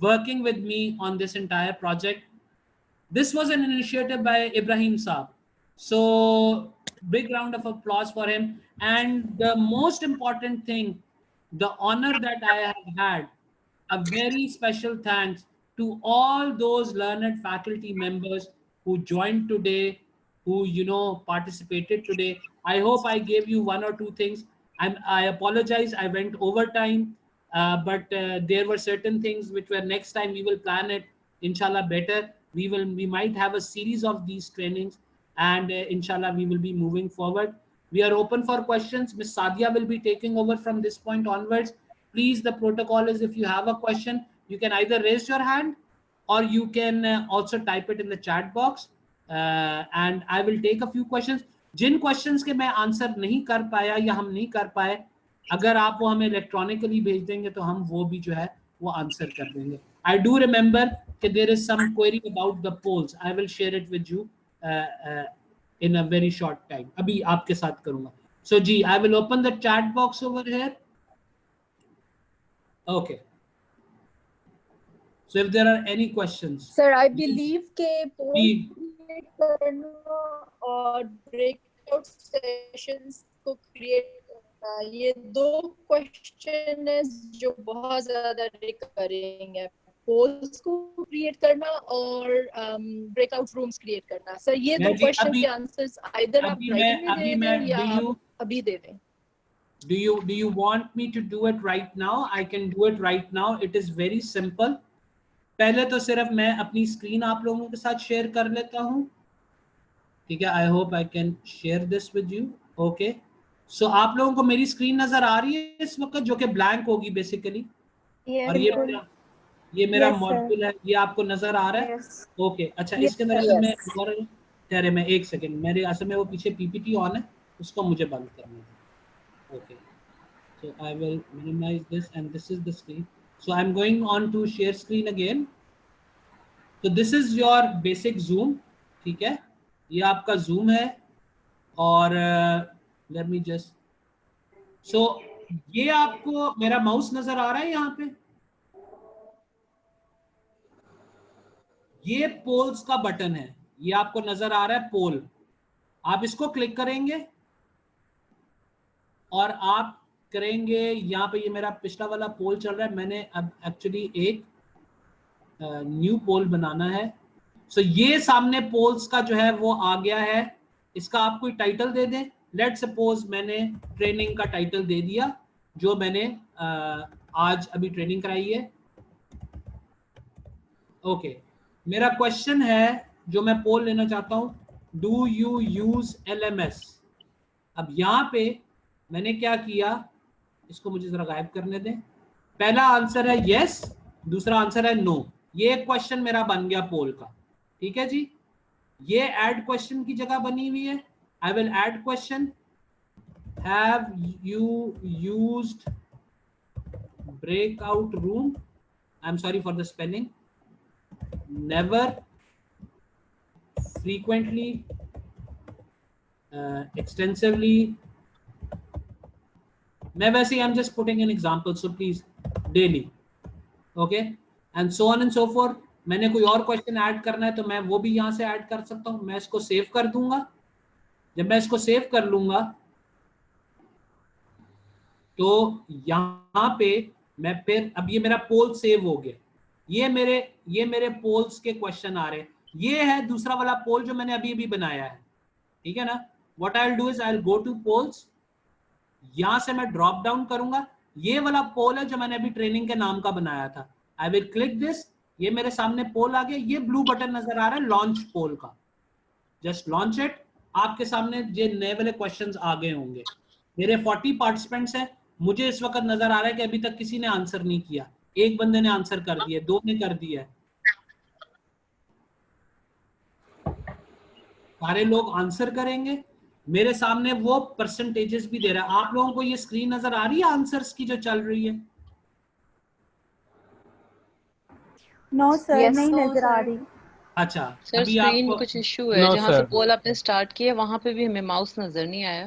working with me on this entire project. This was an initiative by Ibrahim Saab. So big round of applause for him. And the most important thing, the honor that I have had, a very special thanks to all those learned faculty members who joined today, who, you know, participated today. I hope I gave you one or two things. I apologize, I went over time, but there were certain things which were next time we will plan it, inshallah, better. We might have a series of these trainings, and inshallah we will be moving forward. We are open for questions. Ms. Sadia will be taking over from this point onwards. Please, the protocol is, if you have a question, you can either raise your hand or you can also type it in the chat box, and I will take a few questions. Jin questions के मैं answer नहीं कर पाया या हम नहीं कर पाए, अगर आप वो हमें इलेक्ट्रॉनिकली भेज देंगे तो हम वो भी जो है वो आंसर कर देंगे. I do remember that there is some query about the polls. I will share it with you in a very short time. अभी आपके साथ करूँगा. So ji, I will open the chat box over here. Okay. So if there are any questions. Sir, I believe के poll और breakout sessions को create करना, ये दो question है जो बहुत ज़्यादा recurring है. Polls को create करना और breakout rooms create करना. Sir, ये दो question के answers either आप writing में दे दें या आप अभी दे दें. Do you want me to do it right now? I can do it right now. It is very simple. पहले तो सिर्फ मैं अपनी स्क्रीन आप लोगों के साथ शेयर कर लेता हूँ, ठीक है. I hope I can share this with you. Okay, so आप लोगों को मेरी स्क्रीन नजर आ रही है इस वक्त, जो कि ब्लैंक होगी बेसिकली. और ये मेरा मॉड्यूल है, ये आपको नजर आ रहा है. ओके, अच्छा, इसके अंदर मैं ठहरे मैं एक सेकेंड, मेरे असल में वो पीछे पीपीटी ऑन है, उसको मुझे बंद करना है. Okay, so I will minimize this, and this is the screen. So I'm going on to share screen again. So this is your basic Zoom, ठीक है. ये आपका Zoom है और let me just. So ये आपको मेरा माउस नजर आ रहा है यहाँ पे. ये पोल्स का बटन है, ये आपको नजर आ रहा है पोल. आप इसको क्लिक करेंगे और आप करेंगे यहाँ पे, ये मेरा पिछला वाला पोल चल रहा है, मैंने अब एक्चुअली एक न्यू पोल बनाना है. सो ये सामने पोल्स का जो है वो आ गया है. इसका आप कोई टाइटल दे दें. लेट सपोज मैंने ट्रेनिंग का टाइटल दे दिया जो मैंने आज अभी ट्रेनिंग कराई है. ओके, मेरा क्वेश्चन है जो मैं पोल लेना चाहता हूँ, डू यू यूज LMS. अब यहाँ पे मैंने क्या किया, इसको मुझे जरा गायब करने दें. पहला आंसर है यस, दूसरा आंसर है नो. ये एक क्वेश्चन मेरा बन गया पोल का, ठीक है जी. ये ऐड क्वेश्चन की जगह बनी हुई है. I will add question, have you used breakout room. I am sorry for the spelling. Never, frequently, extensively. मैं वैसे I am just putting an example, so please daily. Okay, and so on and so fourth. मैंने कोई और question add करना है तो मैं वो भी यहाँ से ऐड कर सकता हूँ. मैं इसको सेव कर दूंगा. जब मैं इसको सेव कर लूंगा तो यहाँ पे मैं फिर, अब ये मेरा पोल सेव हो गया. ये मेरे पोल्स के क्वेश्चन आ रहे हैं. ये है दूसरा वाला पोल जो मैंने अभी बनाया है, ठीक है ना. What I will do is I will go to polls. यहां से मैं ड्रॉप डाउन करूंगा. ये वाला पोल है जो मैंने अभी ट्रेनिंग के नाम का बनाया था. I will click this. ये मेरे सामने पोल आ गया. ये ब्लू बटन नजर आ रहा है लॉन्च पोल का. Just launch it. आपके सामने ये नए वाले क्वेश्चंस आ गए होंगे. मेरे 40 पार्टिसिपेंट्स हैं. मुझे इस वक्त नजर आ रहा है कि अभी तक किसी ने आंसर नहीं किया. एक बंदे ने आंसर कर दिया, 2 ने कर दिया. सारे लोग आंसर करेंगे. मेरे सामने वो परसेंटेजेस भी दे रहा है. आप लोगों को ये स्क्रीन नजर आ रही है आंसर्स की जो चल रही है? नो सर, Yes, नहीं no, नजर आ sir. रही। अच्छा, सर अभी स्क्रीन में आपको कुछ इशू है, No, जहाँ से sir. पोल आपने स्टार्ट किया वहां पे भी हमें माउस नजर नहीं आया,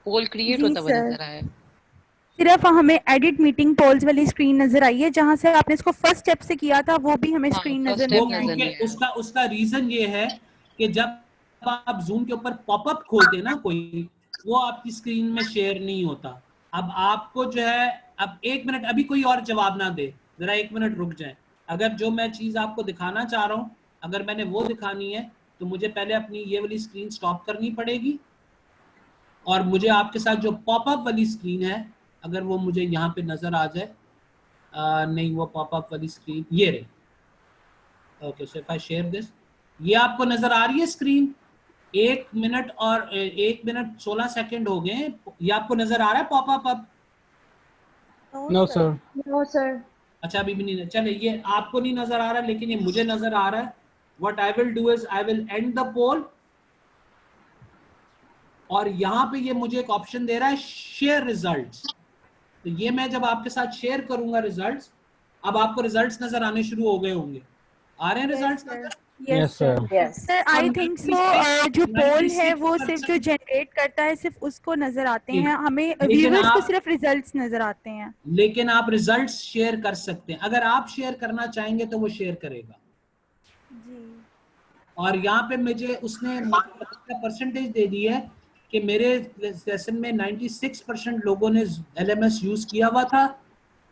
पोल क्रिएट जी होता हुआ सर, नजर आया। सिर्फ हमें एडिट मीटिंग पोल्स वाली स्क्रीन नजर आई है, जहां से आपने इसको फर्स्ट स्टेप से किया था वो भी हमें हाँ, स्क्रीन फर्स्ट नजर स्टेप नहीं आई। नजर नहीं आया। उसका उसका रीजन ये है कि जब आप जूम के ऊपर पॉपअप खोलते हैं ना कोई, वो आपकी स्क्रीन में शेयर नहीं होता। अब आपको जो है, अब 1 मिनट, अभी कोई और जवाब ना दे, जरा 1 मिनट रुक जाए। अगर जो मैं चीज आपको दिखाना चाह रहा हूं, अगर मैंने वो दिखानी है तो मुझे पहले अपनी ये वाली स्क्रीन स्टॉप करनी पड़ेगी, और मुझे आपके साथ जो पॉपअप वाली स्क्रीन है, अगर वो मुझे यहाँ पे नजर आ जाए, नहीं वो पॉपअप वाली स्क्रीन ये रही। Okay, so if I share this, ये आपको नजर आ रही है स्क्रीन? 1 मिनट और 1 मिनट 16 सेकंड हो गए, ये आपको नजर आ रहा है पॉपअप अब? No, sir. No, sir. अच्छा, अभी भी नहीं, चले ये आपको नहीं नजर आ रहा लेकिन ये मुझे नजर आ रहा है। What I will do is I will end the poll, और यहाँ पे ये मुझे एक ऑप्शन दे रहा है शेयर रिजल्ट्स। तो ये मैं जब आपके साथ शेयर करूंगा रिजल्ट्स, अब आपको रिजल्ट्स नजर आने शुरू हो गए होंगे। आ रहे हैं रिजल्ट्स नजर? Yes, sir. Sir I think so जो पोल है वो सिर्फ जो जनरेट करता है सिर्फ उसको नजर आते हैं, हमें लेकिन व्यूअर्स को आप- सिर्फ रिजल्ट्स नजर आते हैं। लेकिन आप रिजल्ट्स शेयर कर सकते हैं, अगर आप शेयर करना चाहेंगे तो वो शेयर करेगा। और यहाँ पे मुझे उसने परसेंटेज दे दी है कि मेरे सेशन में 96% लोगों ने LMS यूज किया हुआ था,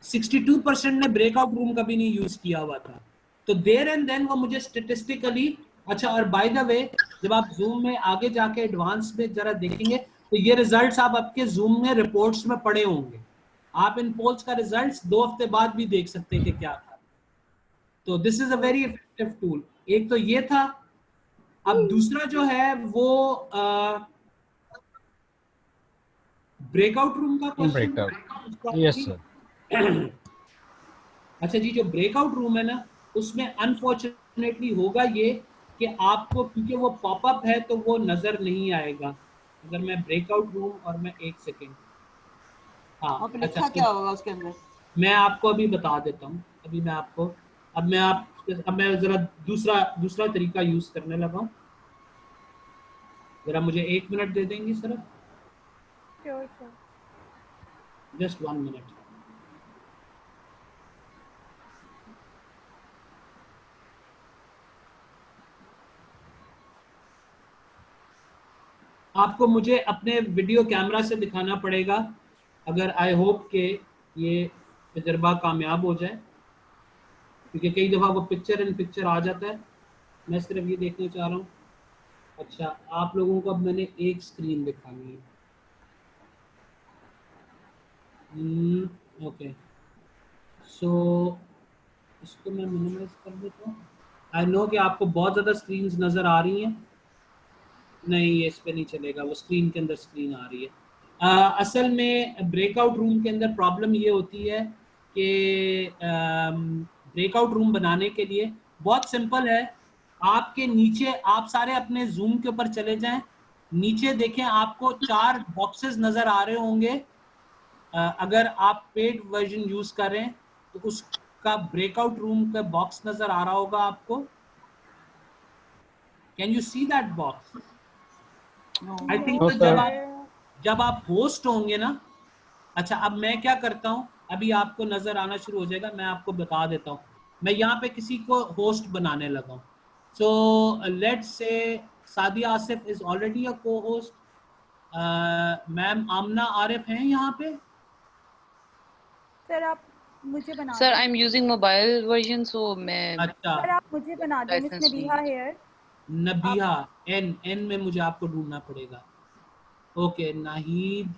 62% ने ब्रेकआउट रूम कभी नहीं यूज किया हुआ था। तो देयर एंड देन वो मुझे स्टेटिस्टिकली, अच्छा और बाय द वे जब आप जूम में आगे जाके एडवांस में जरा देखेंगे तो ये रिजल्ट्स आप आपके जूम में रिपोर्ट्स में पड़े होंगे। आप इन पोल्स का रिजल्ट्स 2 हफ्ते बाद भी देख सकते हैं कि क्या था। तो this is a very effective tool. एक तो ये था। अब दूसरा जो है वो ब्रेकआउट रूम का क्वेश्चन। Breakout. Yes, sir. अच्छा जी, जो ब्रेकआउट रूम है ना, उसमें अनफॉर्चुनेटली होगा ये कि आपको, क्योंकि वो पॉपअप है तो वो नजर नहीं आएगा। अगर मैं ब्रेकआउट रूम और मैं 1 सेकेंड, हाँ और लिखा क्या होगा उसके अंदर? मैं आपको अभी बता देता हूँ। अभी मैं आपको, अब मैं जरा दूसरा तरीका यूज करने लगा हूँ। जरा मुझे 1 मिनट दे देंगी सिर्फ? Sure sir. Just 1 minute. आपको मुझे अपने वीडियो कैमरा से दिखाना पड़ेगा, अगर आई होप के ये तजर्बा कामयाब हो जाए, क्योंकि कई दफ़ा वो पिक्चर इन पिक्चर आ जाता है। मैं सिर्फ ये देखना चाह रहा हूँ। अच्छा, आप लोगों को अब मैंने एक स्क्रीन दिखानी है। ओके, सो इसको मैं मिनिमाइज कर देता हूँ। आई नो कि आपको बहुत ज़्यादा स्क्रीन्स नज़र आ रही हैं। नहीं, ये इस पे नहीं चलेगा, वो स्क्रीन के अंदर स्क्रीन आ रही है। असल में ब्रेकआउट रूम के अंदर प्रॉब्लम ये होती है कि ब्रेकआउट रूम बनाने के लिए बहुत सिंपल है। आपके नीचे, आप सारे अपने जूम के ऊपर चले जाएं, नीचे देखें, आपको 4 बॉक्सेस नजर आ रहे होंगे। अगर आप पेड वर्जन यूज कर रहे हैं तो उसका ब्रेकआउट रूम का बॉक्स नजर आ रहा होगा आपको। Can you see that box? I think No, sir. जब आप होस्ट होंगे ना। अच्छा, अब मैं क्या करता हूँ, अभी आपको नजर आना शुरू हो जाएगा, मैं आपको बता देता हूँ। मैं यहाँ पे किसी को होस्ट बनाने लगा हूँ। So let's say Sadia Asif is already a cohost. Ma'am आमना आरिफ हैं यहाँ पे? सर आप मुझे बना sir I am using mobile version, so मैं, अच्छा, सर आप मुझे बना दें। Miss Nabiha here. नबीहा, एन में मुझे आपको ढूंढना पड़ेगा। ओके, नाहिद,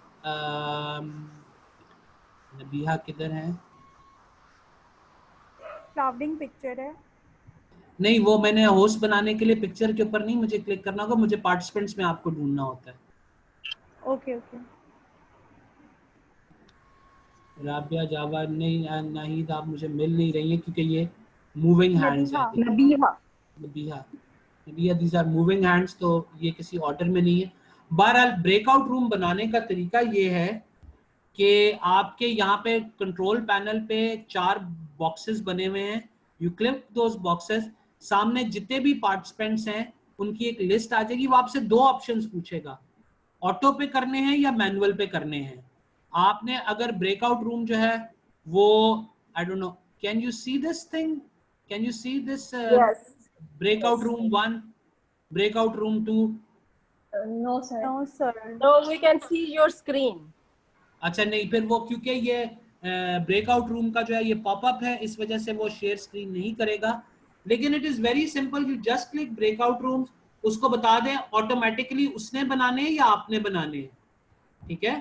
नबीहा किधर है? फ्लावरिंग पिक्चर है। नहीं, वो मैंने होस्ट बनाने के लिए पिक्चर के ऊपर नहीं मुझे क्लिक करना होगा, मुझे पार्टिसिपेंट्स में आपको ढूंढना होता है। Okay okay. राबिया, जावा नहीं, नाहिद आप मुझे मिल नहीं रही है क्योंकि ये मूविंग हैंड्स है। Nabiha, these are moving hands, तो ये किसी ऑर्डर में नहीं है। बहरहाल ब्रेकआउट रूम बनाने का तरीका ये है कि आपके यहाँ पे कंट्रोल पैनल पे 4 बॉक्सेस बने हुए हैं। यू क्लिक दोज बॉक्सेस, सामने जितने भी पार्टिसिपेंट्स हैं उनकी एक लिस्ट आ जाएगी। वो आपसे 2 ऑप्शंस पूछेगा, ऑटो पे करने हैं या मैनुअल पे करने हैं। आपने अगर ब्रेकआउट रूम जो है वो, I don't know, can you see this thing, can you see this breakout room 1, breakout room 2? No sir. No sir. No, we can see your screen. अच्छा नहीं, फिर वो क्योंकि ये ब्रेकआउट रूम का जो है ये पॉपअप है, इस वजह से वो शेयर स्क्रीन नहीं करेगा। लेकिन it is very simple, you just click breakout rooms, उसको बता दें ऑटोमेटिकली उसने बनाने हैं या आपने बनाने हैं, ठीक है।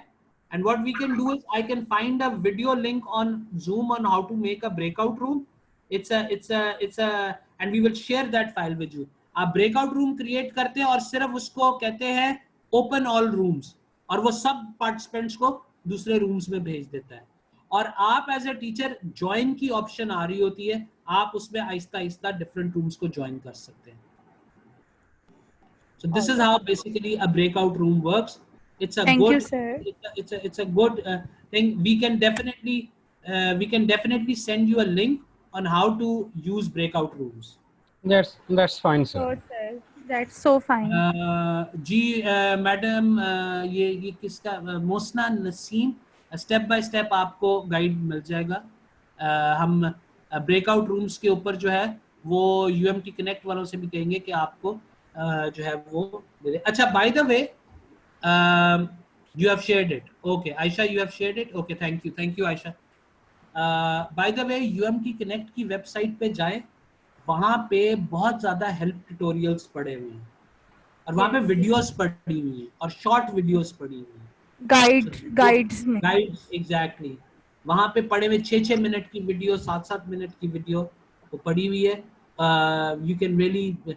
And what we can do is I can find a video link on Zoom on how to make a breakout room. It's a and we will share that file with you. आप breakout room create करते हैं और सिर्फ उसको कहते हैं open all rooms, और वो सब पार्टिसिपेंट्स को दूसरे रूम्स में भेज देता है। और आप एज ए टीचर ज्वाइन की ऑप्शन आ रही होती है, आप उसमें आहिस्ता आहिस्ता डिफरेंट रूम्स को ज्वाइन कर सकते हैं। So this is how basically a breakout room works. It's a Thank good, you, sir. It's a good thing. We can definitely send you a link on how to use breakout rooms. That's fine, sir. Sure, sir. That's so fine. जी madam, ये किसका, Mosna Naseem, step by step आपको guide मिल जाएगा। हम breakout rooms के ऊपर जो है वो UMT कनेक्ट वालों से भी कहेंगे कि आपको जो है वो दे दे। अच्छा, by the way you have shared it, okay Ayesha, you have shared it, okay, thank you Ayesha. By the way UMT connect की वेबसाइट पे जाएं, वहाँ पे बहुत ज़्यादा हेल्प ट्यूटोरियल्स पड़े हुए हैं, और वहाँ पे वीडियोस पड़ी हुई हैं और शॉर्ट वीडियोस पड़ी हुई हैं, गाइड्स एग्जैक्टली। वहाँ पे पड़े हुए 6-6 मिनट की वीडियो, 7-7 मिनट की वीडियो वो पड़ी हुई है। You can really,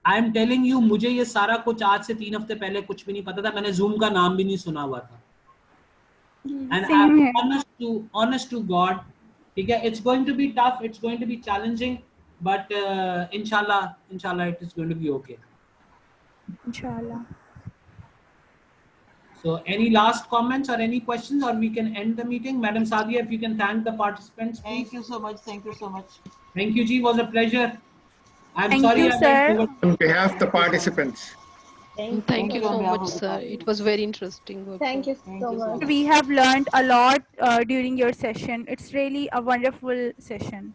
I am telling you, मुझे ये सारा कुछ आज से 3 हफ्ते पहले कुछ भी नहीं पता था, मैंने जूम का नाम भी नहीं सुना हुआ था। एंड honest to God, ठीक है, it's going to be tough, it's going to be challenging, but inshallah it is going to be okay. Inshallah. So any last comments or any questions, or we can end the meeting? Madam Sadia, if you can thank the participants, please. Thank you so much. Thank you so much. Thank you, Ji. Was a pleasure. I'm Thank sorry you, I sir. went over. On behalf of the participants. Thank you so much, sir. It was very interesting. Thank you so much. We have learned a lot during your session. It's really a wonderful session.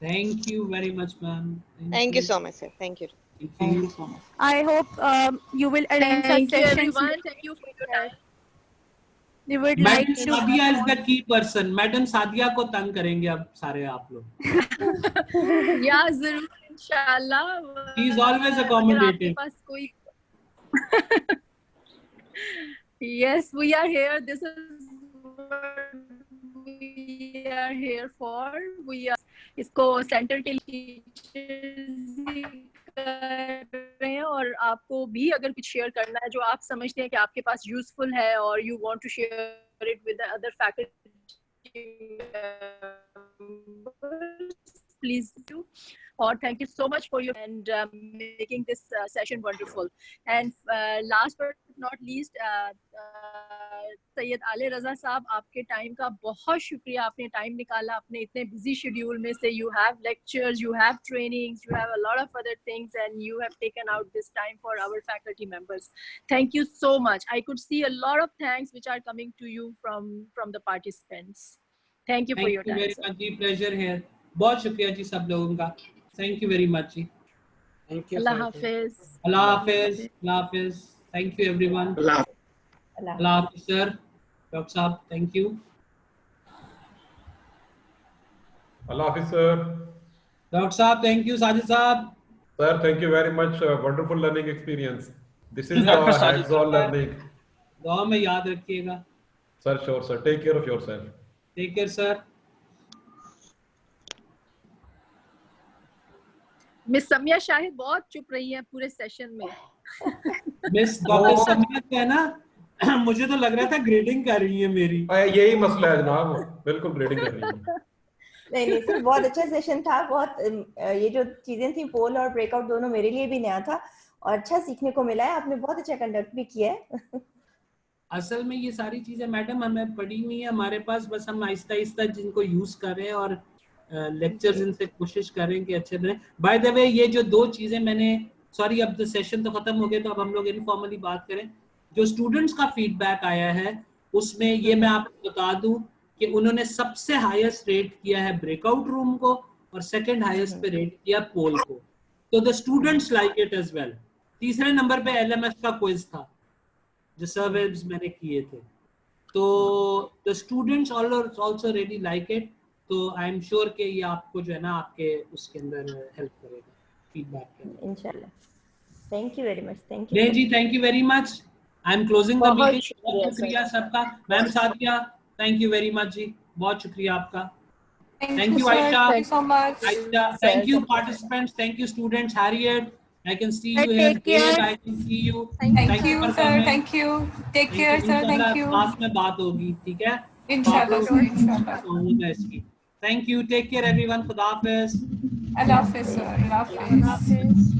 Thank you very much, ma'am. Thank you so much, sir. Thank you. Thank you so much. I hope you will arrange such Thank you sessions. everyone. Thank you for your time. We would Madam like to. Sadia is the key person. Madam Sadia को तंग करेंगे अब सारे आप लोग। या जरूर, इंशाल्लाह। She is always accommodating. आपके पास कोई Yes, we are here. This is what we are here for. We are इसको सेंटर के टीचर्स कर रहे हैं, और आपको भी अगर कुछ शेयर करना है जो आप समझते हैं कि आपके पास यूजफुल है और you want to share it with other faculty, please do. Or thank you so much for your and making this session wonderful. And last but not least, Syed आले रजा साहब, आपके टाइम का बहुत शुक्रिया, आपने टाइम निकाला अपने इतने बिजी शेड्यूल में से. You have lectures, you have trainings, you have a lot of other things, and you have taken out this time for our faculty members. Thank you so much. I could see a lot of thanks which are coming to you from the participants. Thank you for your time. Thank you very much. Ji, pleasure है. बहुत शुक्रिया जी सब लोगों का. Thank you very much. Thank you. Allah Hafiz. Allah Hafiz. Allah Hafiz. Thank you everyone. Allah. Allah Hafiz sir. Dr. Saab, thank you. Allah Hafiz sir. Dr. Saab, thank you. Sajid Saab. Sir, thank you very much. Wonderful learning experience. This is hands-on learning. दुआ में याद रखिएगा. Sir, sure sir. Take care of yourself. Take care sir. Miss Samiya Shahid बहुत चुप रही है पूरे session में. मिस डॉक्टर समिया है ना, मुझे तो लग रहा था ग्रेडिंग कर रही है मेरी. यही मसला है जनाब, बिल्कुल ग्रेडिंग कर रही है. नहीं सर, बहुत अच्छा सेशन था. बहुत ये जो चीजें थी, पोल और ब्रेकआउट दोनों मेरे लिए भी नया था और अच्छा सीखने को मिला है. आपने बहुत अच्छा कंडक्ट भी किया है. असल में ये सारी चीजें मैडम हमें पड़ी हुई है हमारे पास, बस हम आहिस्ता आहिस्ता जिनको यूज कर रहे हैं. और लेक्चर्स इनसे कोशिश करें कि अच्छे बने। बाय द वे ये जो 2 चीजें मैंने, सॉरी अब तो सेशन तो खत्म हो गया, तो अब हम लोग इनफॉर्मली बात करें। जो स्टूडेंट्स का फीडबैक आया है उसमें ये मैं आपको बता दूं कि उन्होंने सबसे हाईएस्ट रेट किया है ब्रेकआउट रूम को और सेकंड हाईएस्ट पे रेट किया पोल को। तो the students like it as well. तीसरे नंबर पे एलएमएस का क्विज था जो सर्वेस मैंने किए थे, तो the students also really like it. तो आई एम श्योर कि ये आपको जो है ना आपके उसके अंदर हेल्प करेगा फीडबैक के अंदर इंशाल्लाह। Thank you very much. Thank you Jai ji, thank you very much. I am closing the meeting. बहुत शुक्रिया सबका। Ma'am Sadia, thank you very much ji, बहुत शुक्रिया आपका। Thank you, Aisha. Thank you so much. Aisha, thank you, participants. Thank you, students. Harriet, I can see you here. Take care. Dave, I can see you. Thank you, for sir. coming. Thank you. Take care, sir. इंशाल्लाह Thank you. Class में बात होगी, ठीक है? Inshallah, sir. Inshallah. Thank you. Take care, everyone. खुदा हाफिज। Allah Hafiz, sir. Allah Hafiz.